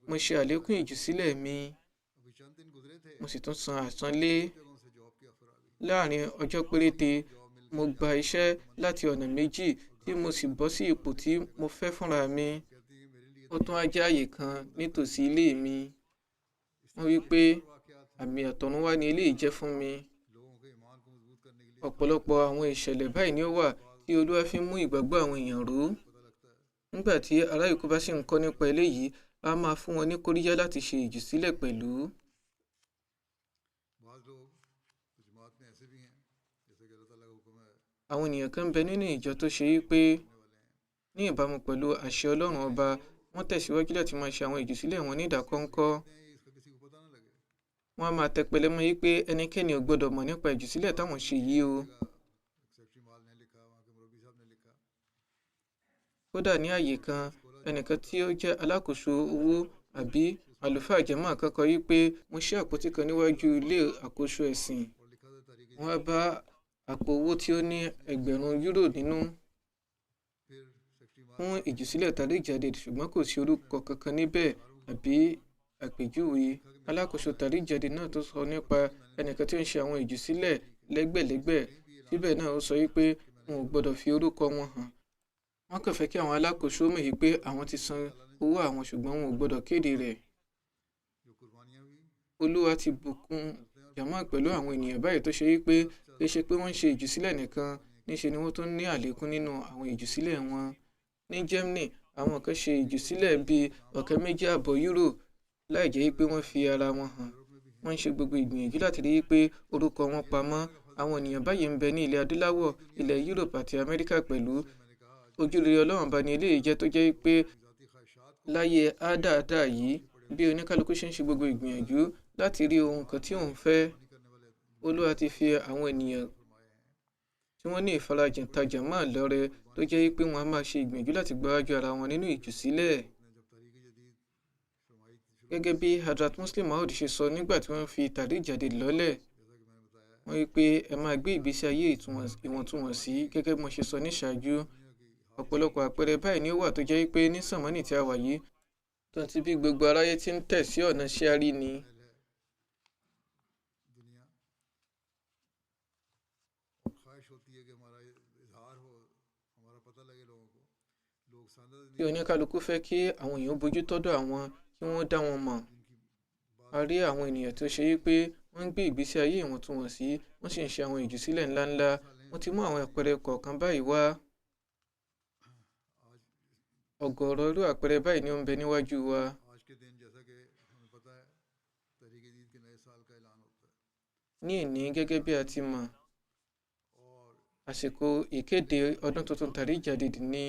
mo ṣe àlékún ìjùsílẹ̀ mi, mo sì tún san àsanlé. Láàárín ọjọ́ péréte, mo gba iṣẹ́ láti ọ̀nà méjì tí mo sì bọ́ sí ipò tí mo fẹ́ fúnra mi. Ó tún á jẹ́ àyè kan nítòsí ilé mi. Wọ́n wí pé àmì àtọ̀runwá ni eléyìí jẹ́ fún mi. Ọ̀pọ̀lọpọ̀ àwọn ìṣẹ̀lẹ̀ báyìí ni ó wà tí Olúwa fi ń mú ìgbàgbọ́ àwọn èèyàn ró. Nígbà tí ará yòókù bá sì ń kọ́ nípa eléyìí, a máa fún wọn ní kóríyá láti ṣe ìjùsílẹ̀ pẹ̀lú. Àwọn ènìyàn kan ń bẹ nínú ìjọ tó ṣe wípé ní ìbámu pẹ̀lú àṣẹ Ọlọ́run ọba, wọ́n tẹ̀síwájú láti máa ṣe àwọn ìjùsílẹ̀ wọn ní ìdákọ́ńkọ́. Wọ́n á máa tẹpẹlẹ mọ́ wípé ẹnikẹ́ni ò gbọdọ̀ mọ̀ nípa ìjùsílẹ̀ táwọn ṣe yìí o. Kódà ní àyè kan, ẹnìkan tí ó jẹ́ alákòóso owó àbí àlùfáà jàmáà kan kọ wípé mo ṣí àpótí kan níwájú ilé àkóso ẹ̀sìn. Wọ́n á bá àpò owó tí ó ní €1000 nínú fún ìjùsílẹ̀ Tariq Jadid, ṣùgbọ́n kò sí orúkọ kankan níbẹ̀ àbí àpèjúwe. Alákòóso Tariq Jadid náà tó sọ nípa ẹnìkan tí ó ń ṣe àwọn ìjùsílẹ̀ lẹ́gbẹ̀lẹ́gbẹ̀. Síbẹ̀ náà ó sọ wípé wọn ò gbọdọ̀ fi orúkọ wọn hàn. Wọ́n kàn fẹ́ kí àwọn alákòóso mọ̀ wípé àwọn ti san owó àwọn, ṣùgbọ́n wọn ò gbọdọ̀ kéde rẹ̀. Olúwa ti bùkún jàmáà pẹ̀lú àwọn ènìyàn báyìí tó ṣe wípé kì í ṣe pé wọ́n ń ṣe ìjùsílẹ̀ nìkan, níṣe ni wọ́n tún ní àlékún nínú àwọn ìjùsílẹ̀ wọn. Ní Germany, àwọn kan ṣe ìjùsílẹ̀ bíi €2.5 láì jẹ́ pé wọ́n fi ara wọn hàn. Wọ́n ń ṣe gbogbo ìgbìyànjú láti rí pé orúkọ wọn pamọ́. Àwọn ènìyàn báyìí ń bẹ ní ilẹ̀ adúláwọ̀, ilẹ̀ Europe àti Amẹ́ríkà pẹ̀lú. Ojúrere Ọlọ́run bá ní eléyìí jẹ́ tó jẹ́ pé láyé àdáadáa yìí, bí oníkálukú ṣe ń ṣe gbogbo ìgbìyànjú láti rí ohun kan tí òun fẹ́, Olúwa ti fi àwọn ènìyàn tí wọ́n ní ìfarajìn ta jàmáà lọ́rẹ tó jẹ́ pé wọ́n á máa ṣe ìgbìyànjú láti gbáwájú ara wọn nínú ìjùsílẹ̀. Gẹ́gẹ́ bí Hadrat Muslim Maud ṣe sọ nígbà tí wọ́n fi Tariq Jadid lọ́lẹ̀, wọ́n wí pé ẹ máa gbé ìgbésí ayé ìwọ̀ntúnwọ̀nsí gẹ́gẹ́ bí mo ṣe sọ ní ṣáájú. Ọ̀pọ̀lọpọ̀ àpẹẹrẹ báyìí ni ó wà tó jẹ́ pé ní sàmánì tí a wà yìí, tó ti bí gbogbo aráyé ti ń tẹ̀ sí ọ̀nà ṣíárì ni. Tí oníkálukú fẹ́ kí àwọn èèyàn bójú tọ́dọ̀ àwọn kí wọ́n dá wọn mọ̀. A rí àwọn ènìyàn tó ṣe wípé wọ́n ń gbé ìgbésí ayé ìwọ̀ntúnwọ̀nsí, wọ́n sì ń ṣe àwọn ìjùsílẹ̀ ńláńlá. Mo ti mú àwọn àpẹẹrẹ kọ̀ọ̀kan báyìí wá. Ọ̀gọ̀ọ̀rọ̀ irú àpẹẹrẹ báyìí ni ó ń bẹ níwájú wa. ní ìní gẹ́gẹ́ bí a ti mọ̀ àsìkò ìkéde ọdún tuntun Tariq Jadid ní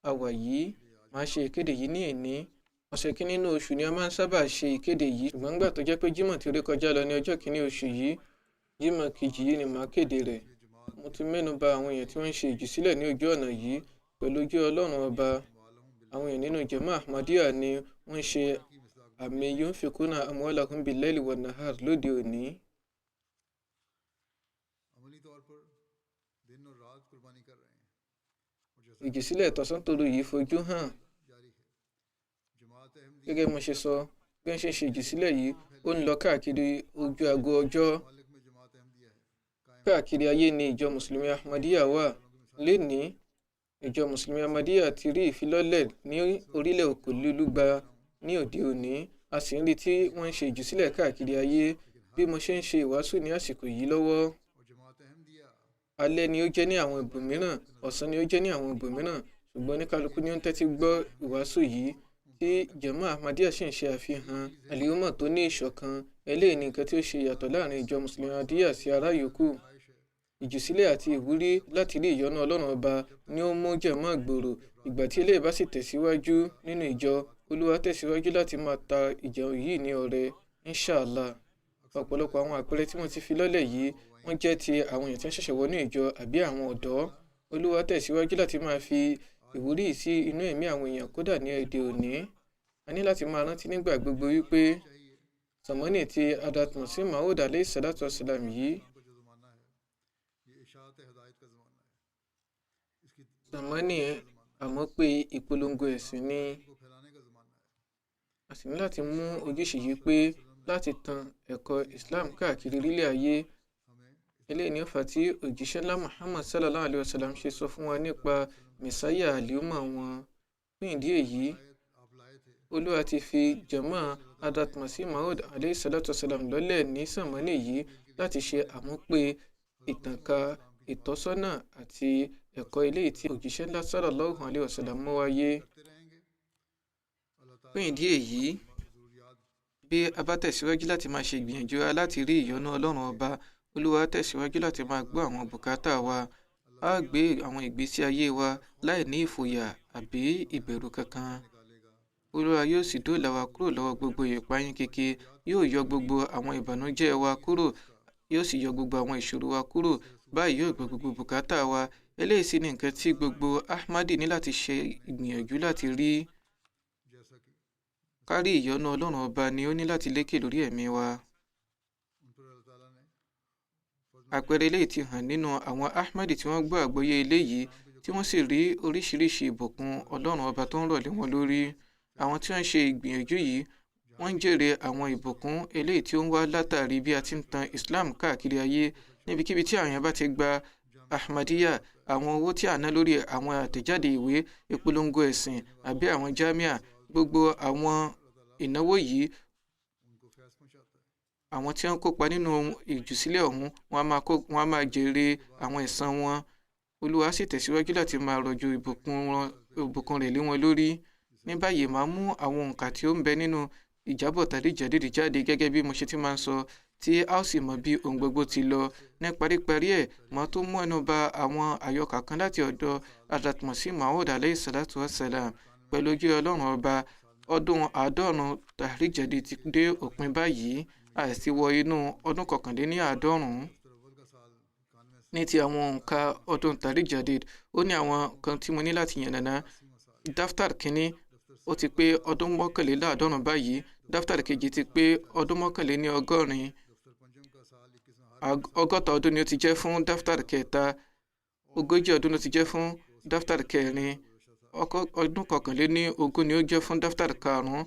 àwà yìí. Màá ṣe ìkéde yìí ní ìní. Ọ̀sẹ̀ kìíní nínú oṣù ni a máa ń sábà ṣe ìkéde yìí, ṣùgbọ́n nígbà tó jẹ́ pé Jímọ̀ tí ó ré kọjá lọ ní ọjọ́ kìíní oṣù yìí, Jímọ̀ kejì yìí ni màá kéde rẹ̀. Mo ti mẹ́nu bà àwọn èèyàn tí wọ́n ń ṣe ìjùsílẹ̀ ní ojú ọ̀nà yìí pẹ̀lú ojú Ọlọ́run ọba. Àwọn èèyàn nínú Jama'a Ahmadiyya ni wọ́n ń ṣe àmì yunfikuna amwalahum bil-layli wan-nahar lóde òní. Ìjùsílẹ̀ tọ̀sán-tòru yìí fojú hàn. Gẹ́gẹ́ bí mo ṣe sọ, bí wọ́n ṣe ń ṣe ìjùsílẹ̀ yìí ó ń lọ káàkiri ojú aago ọjọ́. Káàkiri ayé ni ìjọ Mùsùlùmí Ahmadiyya wà. Lénìí, ìjọ Mùsùlùmí Ahmadiyya ti rí ìfilọ́lẹ̀ ní orílẹ̀ òkèlúgba ní òde òní. A sì ń rí tí wọ́n ń ṣe ìjùsílẹ̀ káàkiri ayé. Bí mo ṣe ń ṣe ìwàásù ní àsìkò yìí lọ́wọ́, alẹ́ ni ó jẹ́ ní àwọn ibòmíràn, ọ̀sán ni ó jẹ́ ní àwọn ibòmíràn, ṣùgbọ́n ní kálukú ni ó ń tẹ́tí gbọ́ ìwàásù yìí tí Jama'a Ahmadiyya sì ń ṣe àfihàn àlìúmọ̀ tó ní ìṣọ̀kan. Eléyìí ni nǹkan tí ó ṣe yàtọ̀ láàrin ìjọ Mùsùlùmí Ahmadiyya sí ará yòókù. Ìjùsílẹ̀ àti ìwúrí láti rí ìyọ́nú Ọlọ́run ọba ni ó mú Jama'a gbòòrò. Ìgbà tí eléyìí bá sì tẹ̀síwájú nínú ìjọ, Olúwa tẹ̀síwájú láti máa ta ìjọ yìí ní ọrẹ, inshallah. Ọ̀pọ̀lọpọ̀ àwọn àpẹẹrẹ tí wọ́n ti fi lọ́lẹ̀ yìí wọ́n jẹ́ ti àwọn èèyàn tí wọ́n ṣẹ̀ṣẹ̀ wọnú ìjọ àbí àwọn ọ̀dọ́. Olúwa tẹ̀síwájú láti máa fi ìwúrí sí inú ẹ̀mí àwọn èèyàn kódà ní òde òní. A ní láti máa rántí nígbà gbogbo wípé sàmọ́nì tí Hazrat Masih Maud alayhi salatu wasalam yìí, sàmọ́nì àmọ́ pé ìpolongo ẹ̀sìn ni. A sì ní láti mú ojúṣe yìí pé láti tan ẹ̀kọ́ Islam káàkiri orílẹ̀ ayé. Eléyìí ni ó fà tí òjíṣẹ́ ńlá Muhammad sallallahu alayhi wa sallam ṣe sọ fún wa nípa mẹ̀sáyà àlìúmọ̀ wọn. Fún ìdí èyí, Olúwa ti fi Jama'a Hazrat Masih Maud alayhi salatu wasalam lọ́lẹ̀ ní sàmọ́nì yìí láti ṣe àmúpé ìtànká ìtọ́sọ́nà àti ẹ̀kọ́ eléyìí tí òjíṣẹ́ ńlá sallallahu alayhi wa sallam mú wáyé. Fún ìdí èyí, bí a bá tẹ̀síwájú láti máa ṣe ìgbìyànjú láti rí ìyọ́nú Ọlọ́run ọba, Olúwa tẹ̀síwájú láti máa gbọ́ àwọn bùkátà wa. A gbé àwọn ìgbésí ayé wa láì ní ìfòyà àbí ìbẹ̀rù kankan. Olúwa yóò sì dóòlà wa kúrò lọ́wọ́ gbogbo ìpayín keke, yóò yọ gbogbo àwọn ìbànújẹ́ wa kúrò, yóò sì yọ gbogbo àwọn ìṣòro wa kúrò. Báyìí yóò gbọ́ gbogbo bùkátà wa. Eléyìí sì ni nǹkan tí gbogbo Ahmadi ní láti ṣe ìgbìyànjú láti rí. Kárí ìyọ́nú Ọlọ́run ọba ni ó ní láti lékè lórí ẹ̀mí wa. Àpẹẹrẹ eléyìí ti hàn nínú àwọn Ahmadi tí wọ́n gbọ́ àgbọ́yé eléyìí tí wọ́n sì rí oríṣiríṣi ìbùkún Ọlọ́run ọba tó ń rọ̀ lé wọn lórí. Àwọn tí wọ́n ń ṣe ìgbìyànjú yìí wọ́n ń jèrè àwọn ìbùkún eléyìí tí ó ń wá látàrí bí a ti ń tan Islam káàkiri ayé. Níbikíbi tí àwọn èèyàn bá ti gba Ahmadiyya, àwọn owó tí a ná lórí àwọn àtẹ̀jáde ìwé, ìpolongo ẹ̀sìn àbí àwọn jamia, gbogbo àwọn ìnáwó yìí, àwọn tí wọ́n kópa nínú ìjùsílẹ̀ ọ̀hún wọ́n á máa jèrè àwọn ẹ̀san wọn. Olúwa sì tẹ̀síwájú láti máa rọ̀jò ìbùkún rẹ̀ lé wọn lórí. Ní báyìí, màá mú àwọn nǹkan tí ó ń bẹ nínú ìjábọ̀ Tariq Jadid jáde gẹ́gẹ́ bí mo ṣe ti máa ń sọ, tí a ó sì mọ bí ohun gbogbo ti lọ. Ní paríparí ẹ̀, màá tó mú ẹnu bà àwọn àyọkà kan láti ọ̀dọ̀ Hazrat Masih Maud alayhi salatu wasalam. Pẹ̀lú ojú Ọlọ́run ọba, ọdún 90 Tariq Jadid ti dé òpin báyìí, a sì wọ inú ọdún 99. Ní ti àwọn òǹkà ọdún Tariq Jadid, ó ní àwọn kan tí mo ní láti yànnàná. Daftar kínní ó ti pé ọdún 91 báyìí. Daftar kejì ti pé ọdún 81. 60 ọdún ni ó ti jẹ́ fún Daftar kẹta. 40 ọdún ló ti jẹ́ fún Daftar kẹrin. Ọdún 21 ni ó jẹ́ fún Daftar karùn-ún.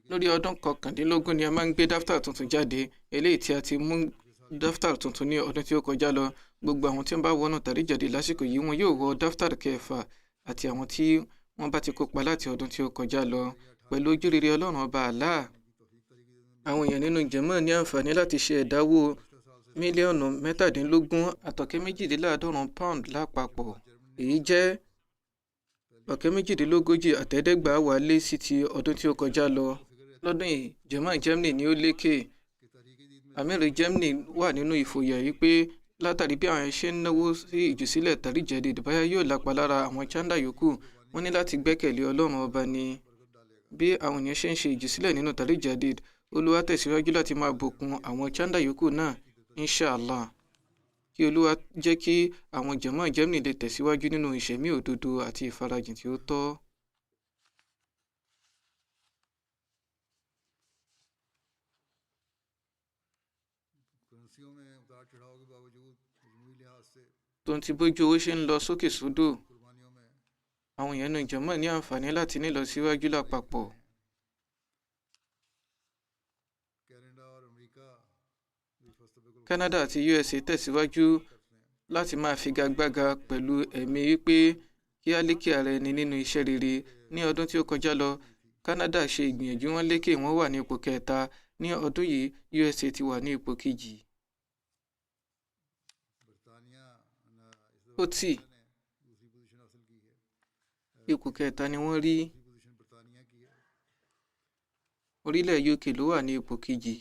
Lórí ọdún 19 ni a máa ń gbé Daftar tuntun jáde. Eléyìí tí a ti mú Daftar tuntun ní ọdún tí ó kọjá lọ. Gbogbo àwọn tí wọ́n bá wọnú Tariq Jadid lásìkò yìí, wọn yóò wọ Daftar kẹfà, àti àwọn tí wọ́n bá ti kópa láti ọdún tí ó kọjá lọ. Pẹ̀lú ojú rere Ọlọ́run ọba Allah, àwọn èèyàn nínú Jama'a ní àǹfààní láti ṣe ẹ̀dáwó mílíọ̀nù 17.92 pound lápapọ̀. Èyí jẹ́ 138 lé sí ti ọdún tí ó kọjá lọ. Lọ́dún yìí, Jama'a Germany ni ó lékè. Amir Germany wà nínú ìfòyà yìí pé látàrí bí àwọn ṣe ń náwó sí ìjùsílẹ̀ Tariq Jadid báyá yóò lápa lára àwọn chanda yòókù. Wọ́n ní láti gbẹ́kẹ̀lé Ọlọ́run ọba ni. Bí àwọn èèyàn ṣe ń ṣe ìjùsílẹ̀ nínú Tariq Jadid, Olúwa tẹ̀síwájú láti máa bùkún àwọn chanda yòókù náà inshallah. Kí Olúwa jẹ́ kí àwọn jàmáà Germany lè tẹ̀síwájú nínú ìṣẹ̀mí òdodo àti ìfarajìn tí ó tọ́. Tó ń ti bójú owó ṣe ń lọ sókè sódò, àwọn èèyàn náà jàmáà ní àǹfààní láti ní ìlọsíwájú lápapọ̀. Canada àti USA tẹ̀síwájú láti máa figagbága pẹ̀lú ẹ̀mí wípé kí á lékè ara ẹni nínú iṣẹ́ rere. Ní ọdún tí ó kọjá lọ, Canada ṣe ìgbìyànjú wọn lékè, wọ́n wà ní ipò kẹta. Ní ọdún yìí, USA ti wà ní ipò kejì. Ó tì ipò kẹta ni wọ́n rí. Orílẹ̀ UK ló wà ní ipò kejì.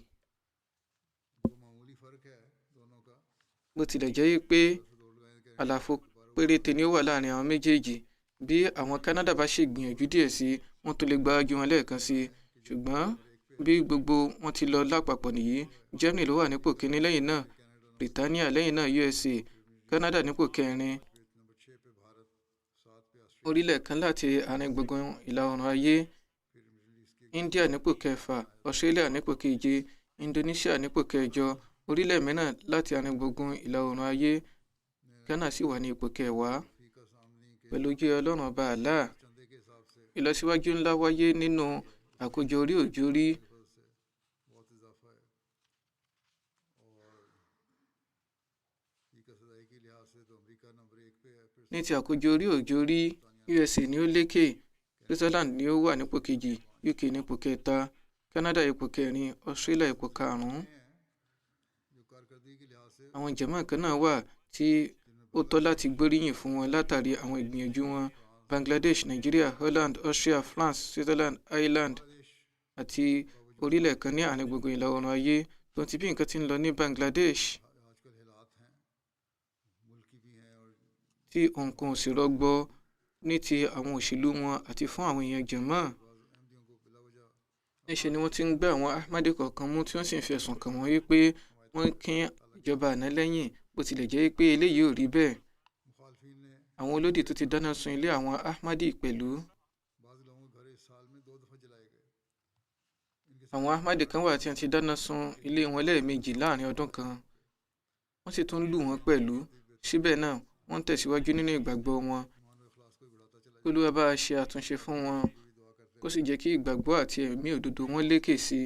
Bó tilẹ̀ jẹ́ pé àlàfo péréte ni ó wà láàrin àwọn méjèèjì. Bí àwọn Canada bá ṣe gbìyànjú díẹ̀ sí, wọ́n tó lè gbájú wọn lẹ́ẹ̀kan sí. Ṣùgbọ́n bí gbogbo wọn ti lọ lápapọ̀ nìyí, Germany ló wà nípò kìíní, lẹ́yìn náà Britania, lẹ́yìn náà USA, Canada nípò kẹrin. Orílẹ̀ kan láti àárín gbùngbùn ìlà oòrùn ayé, India nípò kẹfà, Australia nípò keje, Indonesia nípò kẹjọ. Orílẹ̀ mìíràn láti àárín gbùngbùn ìlà oòrùn ayé, Ghana sì wà ní ipò kẹwàá. Pẹ̀lú ojú Ọlọ́run ọba Allah, ìlọsíwájú ńlá wáyé nínú àkójọ orí òjòrí. Ní ti àkójọ orí òjòrí, USA ni ó lékè, Switzerland ni ó wà nípò kejì, UK nípò kẹta, Canada ipò kẹrin, Australia ipò karùn-ún. Àwọn jàmáà kan náà wà tí ó tọ́ láti gbóríyìn fún wọn látàrí àwọn ìgbìyànjú wọn: Bangladesh, Nigeria, Holland, Austria, France, Switzerland, Ireland àti orílẹ̀ kan ní àárín gbùngbùn ìlà oòrùn ayé. Tó ti bí nǹkan ti ń lọ ní Bangladesh, tí nǹkan ò sì rọgbọ ní ti àwọn òṣèlú wọn àti fún àwọn èèyàn jàmáà. Níṣẹ́ ni wọ́n ti ń gbé àwọn Ahmadi kọ̀ọ̀kan mú tí wọ́n sì ń fi ẹ̀sùn kàn wọ́n wípé wọ́n kín ìjọba àná lẹ́yìn, bó tilẹ̀ jẹ́ pé eléyìí ò rí bẹ́ẹ̀. Àwọn olódì tó ti dáná sun ilé àwọn Ahmadi pẹ̀lú. Àwọn Ahmadi kan wà tí wọ́n ti dáná sun ilé wọn lẹ́ẹ̀mejì láàrin ọdún kan. Wọ́n sì tún lù wọ́n pẹ̀lú. Síbẹ̀ náà, wọ́n tẹ̀síwájú nínú ìgbàgbọ́ wọn. Olúwa bá ṣe àtúnṣe fún wọn, kó sì jẹ́ kí ìgbàgbọ́ àti ẹ̀mí òdodo wọn lékè sí.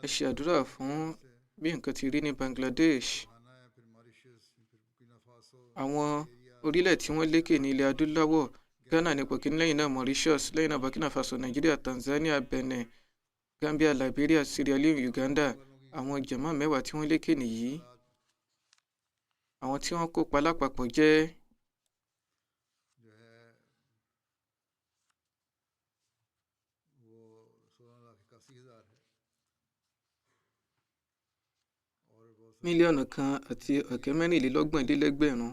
Ẹ ṣe àdúrà fún bí nǹkan ti rí ní Bangladesh. Àwọn orílẹ̀ tí wọ́n lékè ní ilẹ̀ adúláwọ̀: Ghana nípò kìíní, lẹ́yìn náà Mauritius, lẹ́yìn náà Burkina Faso, Nigeria, Tanzania, Benin, Gambia, Liberia, Sierra Leone, Uganda. Àwọn jàmáà mẹ́wàá tí wọ́n lékè nìyí. Àwọn tí wọ́n kópa lápapọ̀ jẹ́ mílíọ̀nù kan àti ọ̀kẹ́ mẹ́rìnlélọ́gbọ̀nlélẹ́gbẹ̀rún.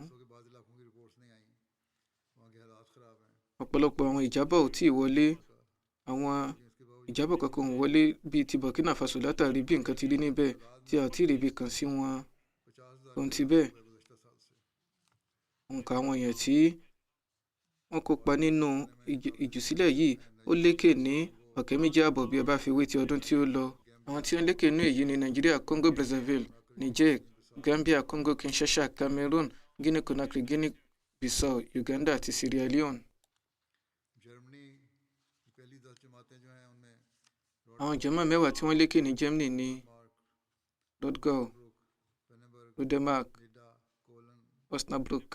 Ọ̀pọ̀lọpọ̀ àwọn ìjábọ̀ ò tíì wọlé. Àwọn ìjábọ̀ kankan ò wọlé bíi ti Burkina Faso látàrí bí nǹkan ti rí níbẹ̀ tí a ò tí ì rí ibi kan sí wọn. Ohun ti bẹ́ẹ̀, nǹkan àwọn èèyàn tí wọ́n kópa nínú ìjùsílẹ̀ yìí ó lékè ní 2.5 bí ẹ bá fi wé ti ọdún tí ó lọ. Àwọn tí wọ́n lékè nínú èyí ní Nigeria, Congo Brazzaville, Niger, Gambia, Congo Kinshasa, Cameroon, Guinea Conakry, Guinea Bissau, Uganda àti Sierra Leone. Àwọn jàmáà mẹ́wàá tí wọ́n lékè ní Germany ní Rodgau, Rodemark, Osnabrück,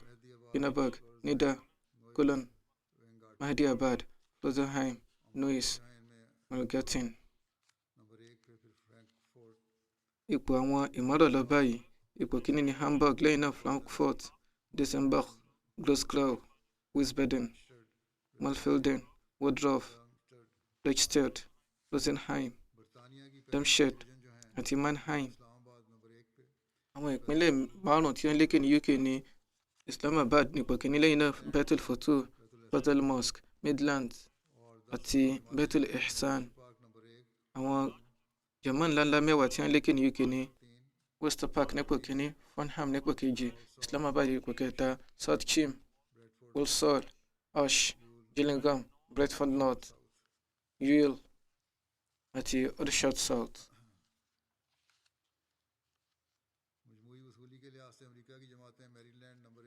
Pinneberg, Nida, Cologne, Mahdiabad, Rosenheim, Neuss, Malgarten. Ipò àwọn ìmọ̀ràn lọ báyìí: ipò kìíní ní Hamburg, lẹ́yìn náà Frankfurt, Dessenbach, Gross-Grau, Wiesbaden, Malfelden, Woodruff, Reichstadt, Rosenheim, Darmstadt àti Mannheim. àwọn ìpínlẹ̀ márùn-ún tí wọ́n lékè ní UK ní Islamabad nípò kìíní, lẹ́yìn náà Baitul Futuh, Fazal Mosque, Midlands àti Baitul Ihsan. àwọn jàmá ńláńlá mẹ́wàá tí wọ́n lékè ní UK ní Worcester Park nípò kìíní, Farnham nípò kejì, Islamabad nípò kẹta, South Chim, Walsall, Ash, Gillingham, Bradford North, Ewell àti Aldershot South.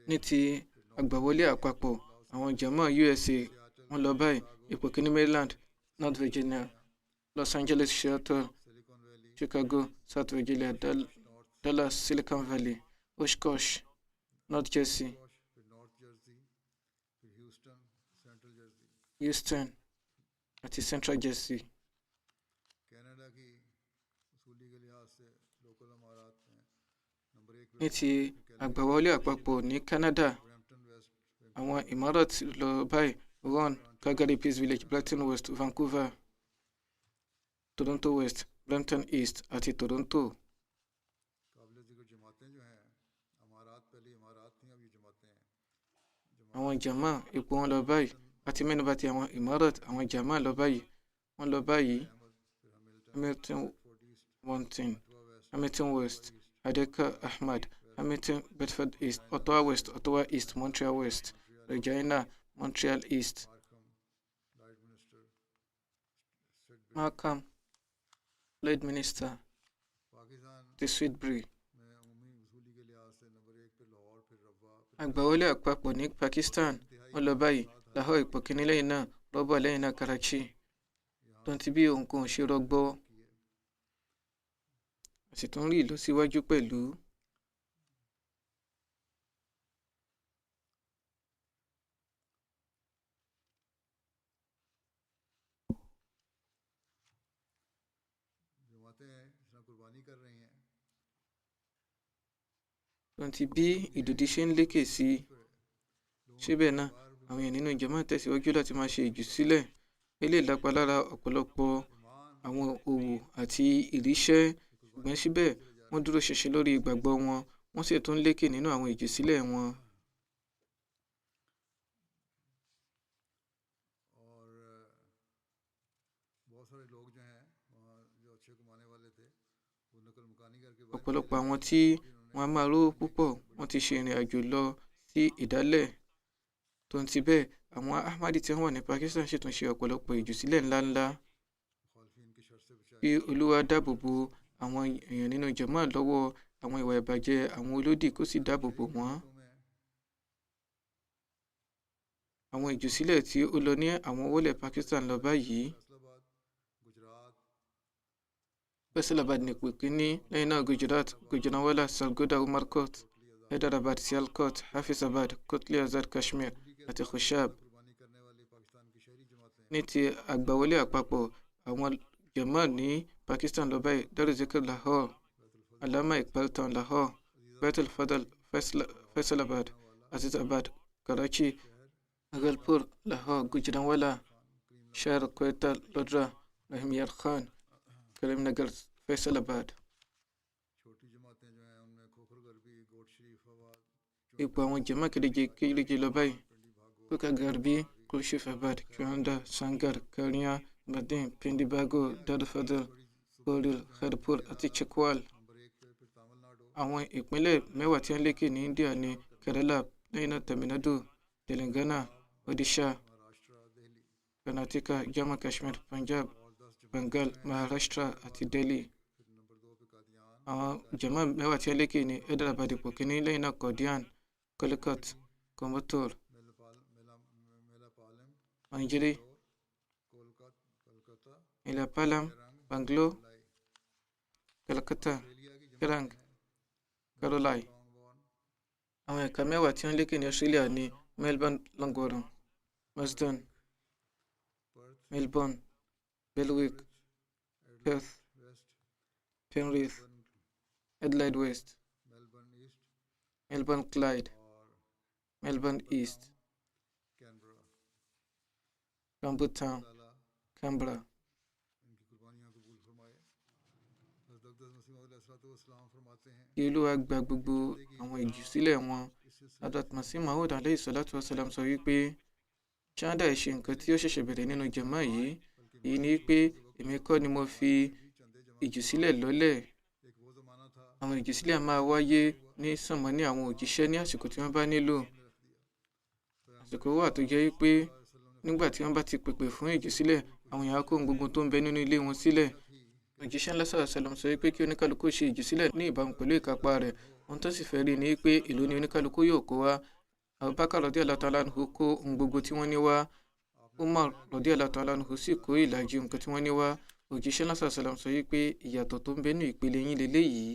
ní ti àgbàwọlé àpapọ̀, àwọn jàmá USA wọ́n lọ báyìí: ipò kìíní Maryland, North Virginia, Los Angeles, Seattle, Chicago, South Virginia, Dallas, Silicon Valley, Oshkosh, North Jersey, Houston àti Central Jersey. ní ti àgbàwọlé àpapọ̀ ní Canada, àwọn Emirates lọ báyìí: Vaughan, Calgary, Peace Village, Brampton West, Vancouver, Toronto West, Brampton East àti Toronto. àwọn jàmá ipò wọn lọ báyìí: àti mẹ́nubà ti àwọn Emirates, àwọn jàmá lọ báyìí: wọ́n lọ báyìí Hamilton West, Adeka Ahmad, Hamilton, Bedford East, Ottawa West, Ottawa East, Montreal West, Regina, Montreal East, Markham, Lloydminster, the Sudbury. àgbàwọlé àpapọ̀ ní Pakistan wọ́n lọ báyìí: Lahore ipò kìíní, lẹ́yìn náà Robo, lẹ́yìn náà Karachi. tó ń ti bí ohun kan ò ṣe rọgbọ, a sì tún rí ìlọsíwájú pẹ̀lú. tó ń ti bí ìdòdì ṣe ń lékè sí i, síbẹ̀ náà àwọn èèyàn nínú jàmá tẹ̀síwájú láti máa ṣe ìjùsílẹ̀. eléyìí lápa lára ọ̀pọ̀lọpọ̀ àwọn òwò àti ìríṣẹ́, ṣùgbọ́n síbẹ̀ wọ́n dúró ṣinṣin lórí ìgbàgbọ́ wọn, wọ́n sì tún lékè nínú àwọn ìjùsílẹ̀ wọn. ọ̀pọ̀lọpọ̀ àwọn tí wọ́n á máa rówó púpọ̀ wọ́n ti ṣe ìrìn àjò lọ sí ìdálẹ̀. tó ń ti bẹ́ẹ̀, àwọn Ahmadi tí wọ́n wà ní Pakistan sì tún ṣe ọ̀pọ̀lọpọ̀ ìjùsílẹ̀ ńláńlá. kí Olúwa dáàbò bo àwọn èèyàn nínú jàmá lọ́wọ́ àwọn ìwà ìbàjẹ́ àwọn olódì, kó sì dáàbò bò wọ́n. àwọn ìjùsílẹ̀ tí ó lọ ní àwọn wọlé Pakistan lọ báyìí: Faisalabad ní ipò kìíní, lẹ́yìn náà Gujarat, Gujranwala, Sargodha, Umarkot, Hyderabad, Sialkot, Hafizabad, Kotli Azad Kashmir àti Khushab. ní ti àgbàwọlé àpapọ̀, àwọn jàmá ní Pakistan lọ báyìí: Darul Zikr Lahore, Allama Iqbal Town Lahore, Baitul Fadl Faisalabad, Azizabad Karachi, Agalpur Lahore, Gujranwala, Shahr Quetta Lodra, Rahim Yar Khan, Karimnagar Faisalabad. ipò àwọn jàmá kéréje lọ báyìí: Kuka Garbi, Kulshifabad, Chuanda, Sangar, Kariya, Badin, Pindibago, Dadfadl, Goril, Khairpur àti Chakwal. àwọn ìpínlẹ̀ mẹ́wàá tí wọ́n lékè ní India ní Kerala, lẹ́yìn náà Tamil Nadu, Telangana, Odisha, Karnataka, Jammu Kashmir, Punjab, Bengal, Maharashtra àti Delhi. àwọn jàmá mẹ́wàá tí wọ́n lékè ní Hyderabad ipò kìíní, lẹ́yìn náà Qadian, Calicut, Coimbatore, Manjri, Ilapalam, Bangalore, Calcutta, Kerang, Karolai. àwọn ẹ̀ka mẹ́wàá tí wọ́n lékè ní Australia ní Melbourne, Longworon, Marsden, Melbourne, Belwick, Perth, Penrith, Adelaide West, Melbourne Clyde, Melbourne East, Campbelltown, Canberra. kí Olúwa gba gbogbo àwọn ìjùsílẹ̀ wọn. Hazrat Masih Maud alayhi salatu wasalam sọ wípé ṣáádà ṣe nǹkan tí ó ṣẹ̀ṣẹ̀ bẹ̀rẹ̀ nínú jàmá yìí. Èyí ni pé èmi kọ́ ni mo fi ìjùsílẹ̀ lọ́lẹ̀. Àwọn ìjùsílẹ̀ máa wáyé ní sánmọ̀ ní àwọn òjíṣẹ́ ní àsìkò tí wọ́n bá nílò. Àsìkò wà tó jẹ́ wípé nígbà tí wọ́n bá ti pèpè fún ìjùsílẹ̀, àwọn èèyàn kó gbogbo tó ń bẹ nínú ilé wọn sílẹ̀. Òjíṣẹ́ ńlá sàlám sọ wípé kí oníkálukú ṣe ìjùsílẹ̀ ní ìbámu pẹ̀lú ìkápá rẹ̀. Ohun tó sì fẹ́ rí ni pé èló ni oníkálukú yóò kó wá. Abubakar radiyallahu ta'ala anhu kó ohun gbogbo tí wọ́n ní wá. Umar radiyallahu ta'ala anhu sì kó ìlàjì nǹkan tí wọ́n ní wá. Òjíṣẹ́ ńlá sàlám sọ wípé ìyàtọ̀ tó ń bẹ ní ìpele yín leléyìí.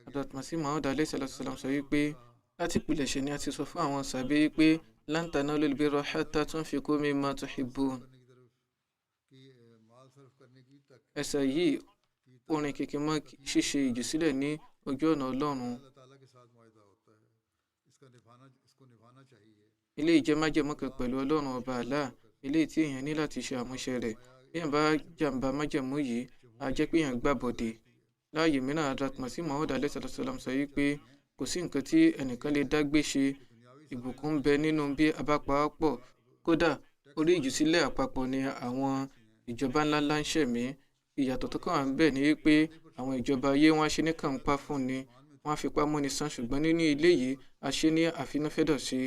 Hazrat Masih Maud alayhi salatu wasalam sọ wípé láti ìpilẹ̀ṣẹ̀ ni a ti sọ fún àwọn sàbẹ̀ wípé lan tanalul birra hatta tunfiqu mimma tuhibbun. Ẹsẹ̀ yìí orin kìkì mọ́ ṣíṣe ìjùsílẹ̀ ní ojú ọ̀nà Ọlọ́run. Ilé ìjẹ́ májẹ̀mú kan pẹ̀lú Ọlọ́run ọba Allah, ilé tí èèyàn ní láti ṣe àmúṣe rẹ̀. Bí èèyàn bá jàǹbá májẹ̀mú yìí, á jẹ́ pé èèyàn gbà bọ̀dẹ̀. Láàyè mìíràn, Hazrat Masih Maud alayhi salatu wasalam sọ wípé kò sí nǹkan tí ẹnìkan lè dágbé ṣe. Ìbùkún ń bẹ nínú bí a bá pawọ́pọ̀. Kódà orí ìjùsílẹ̀ àpapọ̀ ni àwọn ìjọba ńláńlá ń ṣẹ̀mí. Ìyàtọ̀ tó kàn wá ń bẹ ni wípé àwọn ìjọba ayé wọn á ṣe ní kànpá fún ni, wọ́n á fipá múni san, ṣùgbọ́n nínú ilé yìí a ṣe ní àfinúfẹ́dọ̀ sí.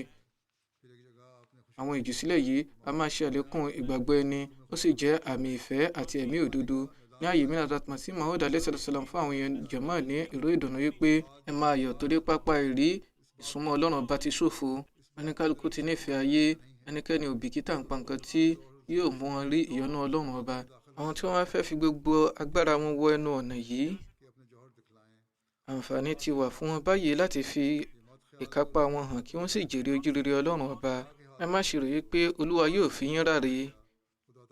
Àwọn ìjùsílẹ̀ yìí a máa ṣe àlékún ìgbàgbọ́ ẹni, ó sì jẹ́ àmì ìfẹ́ àti ẹ̀mí òdodo. Ní ààyè mìíràn, Hazrat Masih Maud alayhi salatu wasalam fún àwọn èèyàn jàmá ní ìró ìdùnnú wípé ẹ máa yọ̀ torí pápá ìrí ìsúnmọ́ Ọlọ́run bá ti ṣòfò. Oníkálukú ti nífẹ̀ẹ́ ayé, ẹnikẹ́ni ò bìkítà ń pa nǹkan tí yóò mú wọn rí ìyọ́nú Ọlọ́run ọba. Àwọn tí wọ́n wá fẹ́ fi gbogbo agbára wọn wọ ẹnu ọ̀nà yìí, àǹfààní ti wà fún wọn báyìí láti fi ìkápá wọn hàn kí wọ́n sì jèrè ojúrere Ọlọ́run ọba. Ẹ má ṣe rò wípé Olúwa yóò fi yín ráre.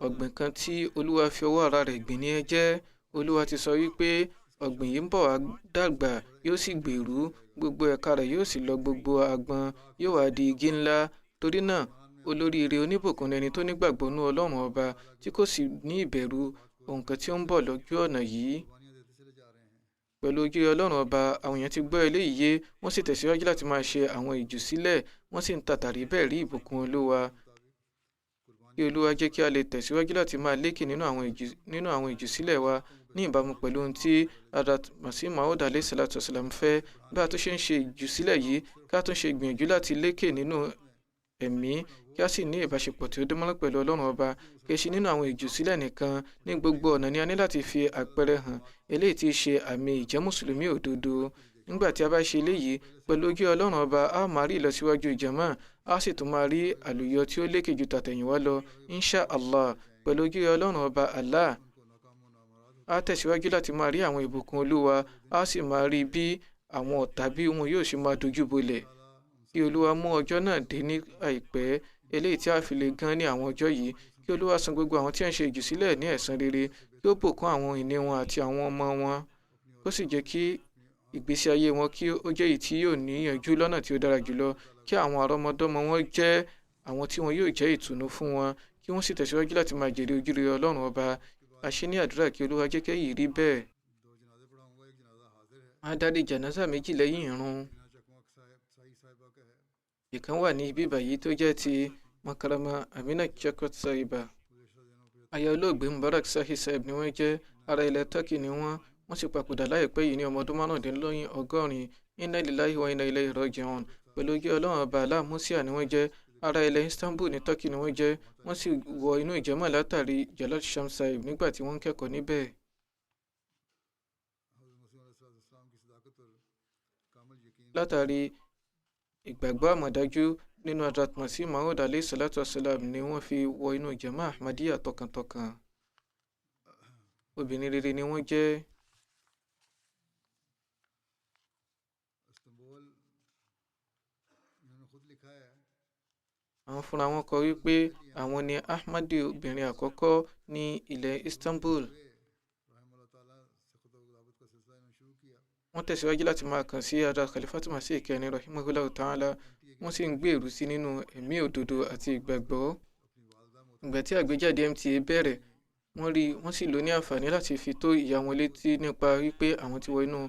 Ọ̀gbìn kan tí Olúwa fi ọwọ́ ara rẹ̀ gbìn ni ẹ jẹ́. Olúwa ti sọ wípé ọ̀gbìn yìí ń bọ̀ wá dàgbà, yóò sì gbèrú, gbogbo ẹ̀ka rẹ̀ yóò sì lọ gbogbo agbọn, yóò wá di igi ńlá. Torí náà, olóríire oníbùkún ẹni tó nígbàgbọ́ nú Ọlọ́run ọba tí kò sì ní ìbẹ̀rù nǹkan tí ó ń bọ̀ lójú ọ̀nà yìí. Pẹ̀lú ojú Ọlọ́run ọba, àwọn èèyàn ti gbọ́ eléyìí yé, wọ́n sì tẹ̀síwájú láti máa ṣe àwọn ìjùsílẹ̀, wọ́n sì ń tàtàrí bẹ́ẹ̀ rí ìbùkún Olúwa. Kí Olúwa jẹ́ kí a lè tẹ̀síwájú láti máa lékè nínú àwọn ìjùsílẹ̀ wa ní ìbámu pẹ̀lú ohun tí Hazrat Masih Maud alayhi salatu wasalam fẹ́. Bí a tún ṣe ń ṣe ìjùsílẹ̀ yìí, kí a tún ṣe gbìyànjú láti lékè nínú ẹ̀mí, kí a sì ní ìbáṣepọ̀ tí ó dánmọ́rán pẹ̀lú Ọlọ́run ọba. Kì í ṣe nínú àwọn ìjùsílẹ̀ nìkan, ní gbogbo ọ̀nà ni a ní láti fi àpẹẹrẹ hàn eléyìí tí í ṣe àmì ìjẹ́ mùsùlùmí òdodo. Nígbà tí a bá ṣe eléyìí pẹ̀lú ojú Ọlọ́run ọba, a máa rí ìlọsíwájú jàmá, a sì tún máa rí àlùyọ tí ó lékè ju tàtẹ̀yìnwá lọ. Insha Allah, pẹ̀lú ojú Ọlọ́run ọba Allah, a tẹ̀síwájú láti máa rí àwọn ìbùkún Olúwa, a sì máa rí bí àwọn ọ̀tá bí wọn yóò ṣe máa dojú bolẹ̀. Kí Olúwa mú ọjọ́ náà dé ní àìpẹ́, eléyìí tí a fi lè gan ní àwọn ọjọ́ yìí. Kí Olúwa san gbogbo àwọn tí ń ṣe ìjùsílẹ̀ ní ẹ̀san rere, kí ó bùkún àwọn ìní wọn àti àwọn ọmọ wọn, kó sì jẹ́ kí ìgbésí ayé wọn kí ó jẹ́ èyí tí yóò níyànjú lọ́nà tí ó dára jùlọ, kí àwọn àrọ́mọdọ́mọ wọn jẹ́ àwọn tí wọn yóò jẹ́ ìtùnú fún wọn, kí wọ́n sì tẹ̀síwájú láti máa jèrè ojúrere Ọlọ́run ọba. A ṣe ní àdúrà kí Olúwa jẹ́ kí èyí rí bẹ́ẹ̀. A darí jànáza méjì lẹ́yìn ìrun. Ìkan wà ní ibi báyìí tó jẹ́ ti Makarama Amina Chakot Sahiba. Aya olóògbé Mubarak Sahi Sahib ni wọ́n jẹ́, ará ilẹ̀ Turkey ni wọ́n sì papòdà láìpẹ́ yìí ní ọmọ ọdún márùndínlọ́gọ́rin. Inna lillahi wa inna ilayhi raji'un. Pẹ̀lú ojú Ọlọ́run ọba Allah, Musia ni wọ́n jẹ́, ará ilẹ̀ Istanbul ní Turkey ni wọ́n jẹ́, wọ́n sì wọ inú ìjẹ́mọ̀ látàrí Jalal Sham Sahib nígbà tí wọ́n ń kẹ́kọ̀ọ́ níbẹ̀. Látàrí ìgbàgbọ́ àmọ̀dájú nínú Hazrat Masih Maud alayhi salatu wasalam ni wọ́n fi wọ inú jama Ahmadiyya tọkàntọkàn. Obìnrin rere ni wọ́n jẹ́. Àwọn fúnra wọn kọ wípé àwọn ni Ahmadi obìnrin àkọ́kọ́ ní ilẹ̀ Istanbul. Wọ́n tẹ̀síwájú láti máa kàn sí Hazrat Khalifatu Masih Kẹrin rahimahullahu ta'ala, wọ́n sì ń gbèrú sí nínú ẹ̀mí òdodo àti ìgbàgbọ́. ìgbà tí àgbéjáde MTA bẹ̀rẹ̀ wọ́n sì lò ní àǹfààní láti fi tó ìyá wọn létí nípa wípé àwọn ti wọ inú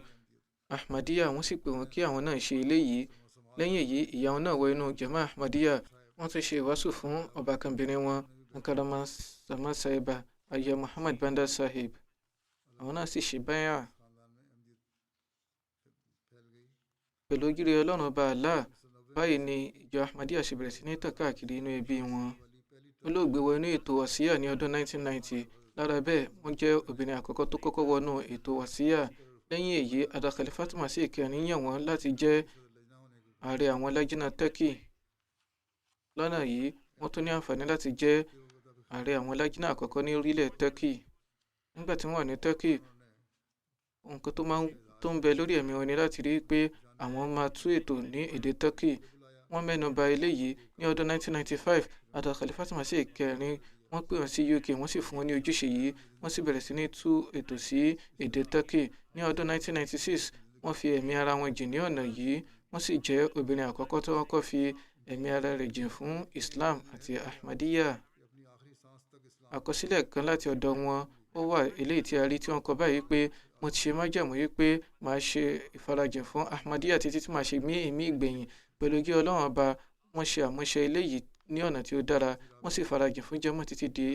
Ahmadiyya. Wọ́n sì pè wọ́n kí àwọn náà ṣe eléyìí. Lẹ́yìn èyí ìyá wọn náà wọ inú Jama Ahmadiyya. Wọ́n tún ṣe ìwàásù fún ọbakànbìnrin wọn Mukarrama Sama Sahiba Aya Muhammad Banda Sahib. Àwọn náà sì ṣe báyà pẹ̀lú ojúre Ọlọ́run ọba Allah. Báyìí ni ìjọ Ahmadiyya ṣe bẹ̀rẹ̀ sí ní tàn káàkiri inú ẹbí wọn. Olóògbé wọ inú ètò wàsíyà ní ọdún 1990. Lára bẹ́ẹ̀ wọ́n jẹ́ obìnrin àkọ́kọ́ tó kọ́kọ́ wọnú ètò wàsíyà. Lẹ́yìn èyí Ada Khalifat Masih kẹrin yàn wọ́n láti jẹ́ ààrẹ àwọn Lajna Turkey. Lọ́nà yìí wọ́n tún ní àǹfààní láti jẹ́ ààrẹ àwọn Lajna àkọ́kọ́ ní orílẹ̀ Turkey. Nígbà tí wọ́n wà ní Turkey, nǹkan tó ń bẹ lórí ẹ̀mí wọn ni láti rí pé àwọn máa tú ètò ní èdè Turkey. Wọ́n mẹ́nu bà eléyìí ní ọdún 1995. Ada Khalifat Masih kẹrin wọ́n pè wọ́n sí UK, wọ́n sì fún wọn ní ojúṣe yìí. Wọ́n sì bẹ̀rẹ̀ sí ní tú ètò sí èdè Turkey. Ní ọdún 1996 wọ́n fi ẹ̀mí ara wọn jìn ní ọ̀nà yìí. Wọ́n sì jẹ́ obìnrin àkọ́kọ́ tó kọ́kọ́ fi ẹ̀mí ara rẹ̀ jìn fún Islam àti Ahmadiyya. Àkọsílẹ̀ kan láti ọ̀dọ̀ wọn ó wà eléyìí tí a rí tí wọ́n kọ báyìí pé mo ti ṣe májẹ̀mú yìí pé màá ṣe ìfarajìn fún Ahmadiyya títí tí màá ṣe mí èémí ìgbẹ̀yìn. Pẹ̀lú kí Ọlọ́run ọba wọ́n ṣe àmúṣe eléyìí ní ọ̀nà tí ó dára. Wọ́n sì farajìn fún jẹ́mọ́ títí di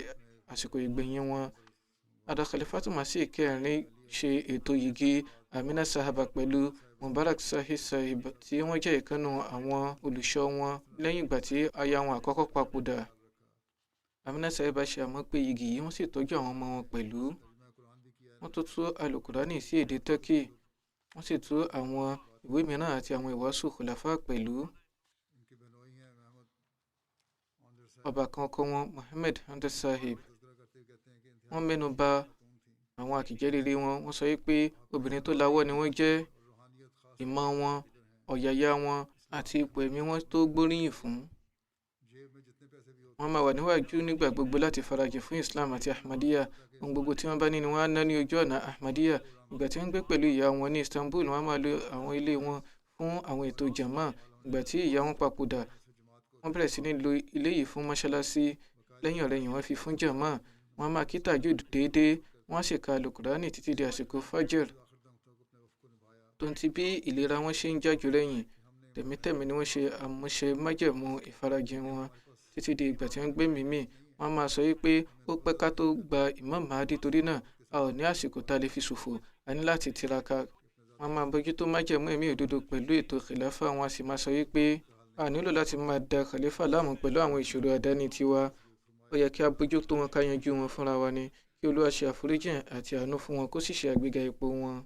àsìkò ìgbẹ̀yìn wọn. Ada Khalifat Masih kẹrin ṣe ètò yìgì Amina Sahaba pẹ̀lú Mubarak Sahib Sahib tí wọ́n jẹ́ ìkànnù àwọn olùṣọ́ wọn lẹ́yìn ìgbà tí aya wọn àkọ́kọ́ papòdà. Amina Sahiba ṣe àmọ́pé yìgì yìí wọ́n sì tọ́jú àwọn ọmọ wọn pẹ̀lú. Wọ́n tó tú Al-Qur'ani sí èdè Turkey. Wọ́n sì tú àwọn ìwé mìíràn àti àwọn ìwàásù khulafa pẹ̀lú. Ọbàkan ọkọ wọn Muhammad Hamda Sahib. Wọ́n mẹ́nu bà àwọn àkìjẹ́ rere wọn. Wọ́n sọ wípé obìnrin tó lawọ́ ni wọ́n jẹ́. Ìmọ̀ wọn, ọ̀yàyà wọn àti ipò ẹ̀mí wọn tó gbóríyìn fún. Wọ́n máa wà níwájú nígbà gbogbo láti farajìn fún Islam àti Ahmadiyya. Ohun gbogbo tí wọ́n bá ní ni wọ́n á ná ní ojú ọ̀nà Ahmadiyya. Ìgbà tí wọ́n gbé pẹ̀lú ìyá wọn ní Istanbul, wọ́n máa lo àwọn ilé wọn fún àwọn ètò jàmá. Ìgbà tí ìyá wọn papòdà, wọ́n bẹ̀rẹ̀ sí ní lo ilé yìí fún mọ́ṣáláṣí. Lẹ́yìn ọ̀rẹ̀yìn wọ́n fi fún jàmá. Wọ́n máa kí tahajjud déédéé. Wọ́n á sì ka Al-Qur'ani títí di àsìkò Fajr. Tó ń ti bí ìlera wọn ṣe ń jájú lẹ́yìn, tẹ̀mítẹ̀mí ni wọ́n ṣe àmúṣe májẹ̀mú ìfarajìn wọn títí di ìgbà tí wọ́n gbé mímì. Wọ́n máa sọ wípé ó pẹ́ ká tó gba Imam Mahdi, torí náà a ò ní àsìkò tá a lè fi ṣòfò, a ní láti tiraka. Wọ́n máa bójútó májẹ̀mú ẹ̀mí òdodo pẹ̀lú ètò khilafa. Wọ́n sì máa sọ wípé a nílò láti máa da khalifa láàmú pẹ̀lú àwọn ìṣòro àdáni tiwa. Ó yẹ kí a bójútó wọn ká yanjú wọn fúnra wa ni. Kí Olúwa ṣe àforíjìn àti àánú fún wọn, kó sì ṣe àgbéga ipò wọn.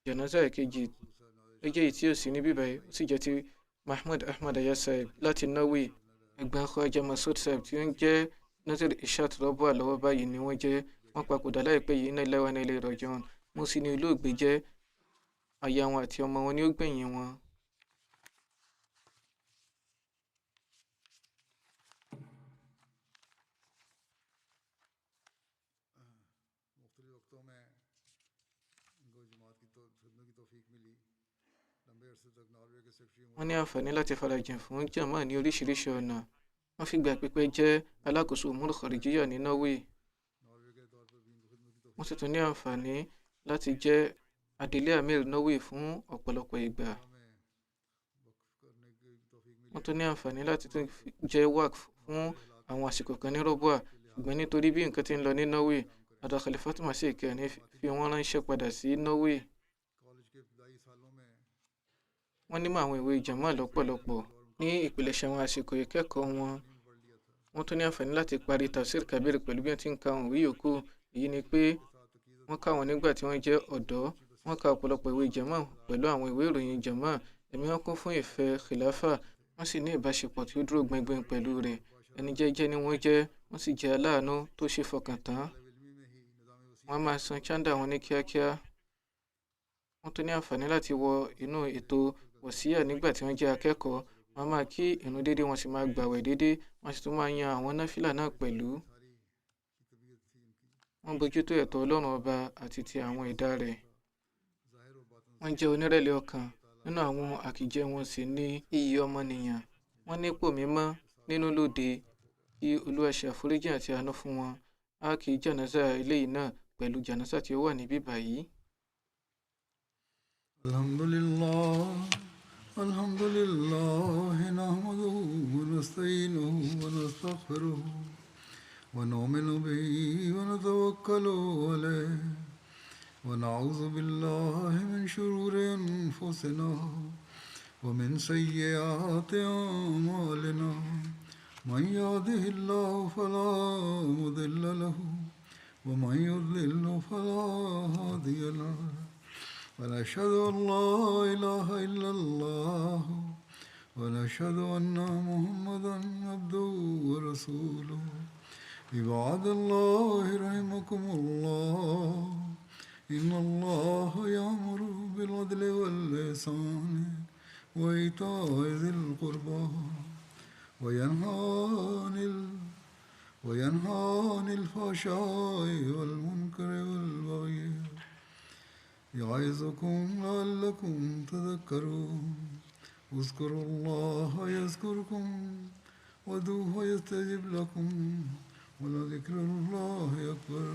Janaza kejì ó jẹ́ èyí tí ó sì ní bíbáyìí, ó sì jẹ́ ti Mahmud Ahmad Aya Sahib láti Norway. Ẹ̀gbọ́n Khawaja Masood Sahib tí ó ń jẹ́ Nazir Ishat Rọ́bù àlọ́wọ́ báyìí ni wọ́n jẹ́. Wọ́n papòdà láìpẹ́ yìí. Inna lillahi wa inna ilayhi raji'un. Mo sì ní olóògbé jẹ́ aya wọn àti ọmọ wọn ní ó gbẹ̀yìn wọn. Wọ́n ní àǹfààní láti farajìn fún jàmá ní oríṣiríṣi ọ̀nà. Wọ́n fìgbà pípẹ́ jẹ́ alákòóso Umur Kharijiyya ní Norway. Wọ́n sì tún ní àǹfààní láti jẹ́ adelé Amir Norway fún ọ̀pọ̀lọpọ̀ ìgbà. Wọ́n tún ní àǹfààní láti tún jẹ́ waqf fún àwọn àsìkò kan ní Rọ́bùà. Ṣùgbọ́n nítorí bí nǹkan ti ń lọ ní Norway, Ada Khalifat Masih kẹrin fi wọ́n ránṣẹ́ padà sí Norway. Wọ́n nímọ̀ àwọn ìwé jàmá lọ́pọ̀lọpọ̀ ní ìpilẹ̀ṣẹ̀ àwọn àsìkò ìkẹ́kọ̀ọ́ wọn. Wọ́n tún ní àǹfààní láti parí Tafsir Kabir pẹ̀lú bí wọ́n ti ń ka àwọn ìwé yòókù. Èyí ni pé wọ́n kà wọ́n nígbà tí wọ́n jẹ́ ọ̀dọ́. Wọ́n ka ọ̀pọ̀lọpọ̀ ìwé jàmá pẹ̀lú àwọn ìwé ìròyìn jàmá. Ẹ̀mí wọn kún fún ìfẹ́ khilafa. Wọ́n sì ní ìbáṣepọ̀ tí ó dúró gbẹngbẹ̀ng pẹ̀lú rẹ̀. Ẹni jẹ́jẹ́ ni wọ́n jẹ́. Wọ́n sì jẹ́ aláàánú tó ṣe fọkàn tán. Wọ́n máa san chanda wọn ní kíákíá. Wọ́n tún ní àǹfààní láti wọ inú ètò wàsíyà nígbà tí wọ́n jẹ́ akẹ́kọ̀ọ́. Wọ́n máa kí ìrun déédéé, wọ́n sì máa gbààwẹ̀ déédéé. Wọ́n sì tún máa yan àwọn náfìlà náà pẹ̀lú. Wọ́n bójútó ẹ̀tọ́ Ọlọ́run ọba àti ti àwọn ẹ̀dá rẹ̀. Wọ́n jẹ́ onírẹ̀lẹ̀ ọkàn. Nínú àwọn àkìjẹ́ wọn sì ní iyì ọmọnìyàn. wọ́n nípò mímọ́ nínú lóde, kí Olúwa ṣe àforíjì àti àánú fún wọn. A kì í jánásà eléyìí náà pẹ̀lú jánásà tí ó wà níbí báyìí. الحمد لله نحمده ونستعينه ونستغفره ونؤمن به ونتوكل عليه ونعوذ بالله من شرور أنفسنا ومن سيئات أعمالنا من يهده الله فلا مضل له ومن يضلل فلا هادي له ونشهد أن لا إله إلا الله ونشهد أن محمدا عبده ورسوله عباد الله رحمكم الله إن الله يأمر بالعدل والإحسان وإيتاء ذي القربى وينهى عن الفحشاء والمنكر والبغي يعظكم لعلكم تذكرون اذكروا الله يذكركم وادعوه يستجب لكم ولذكر الله أكبر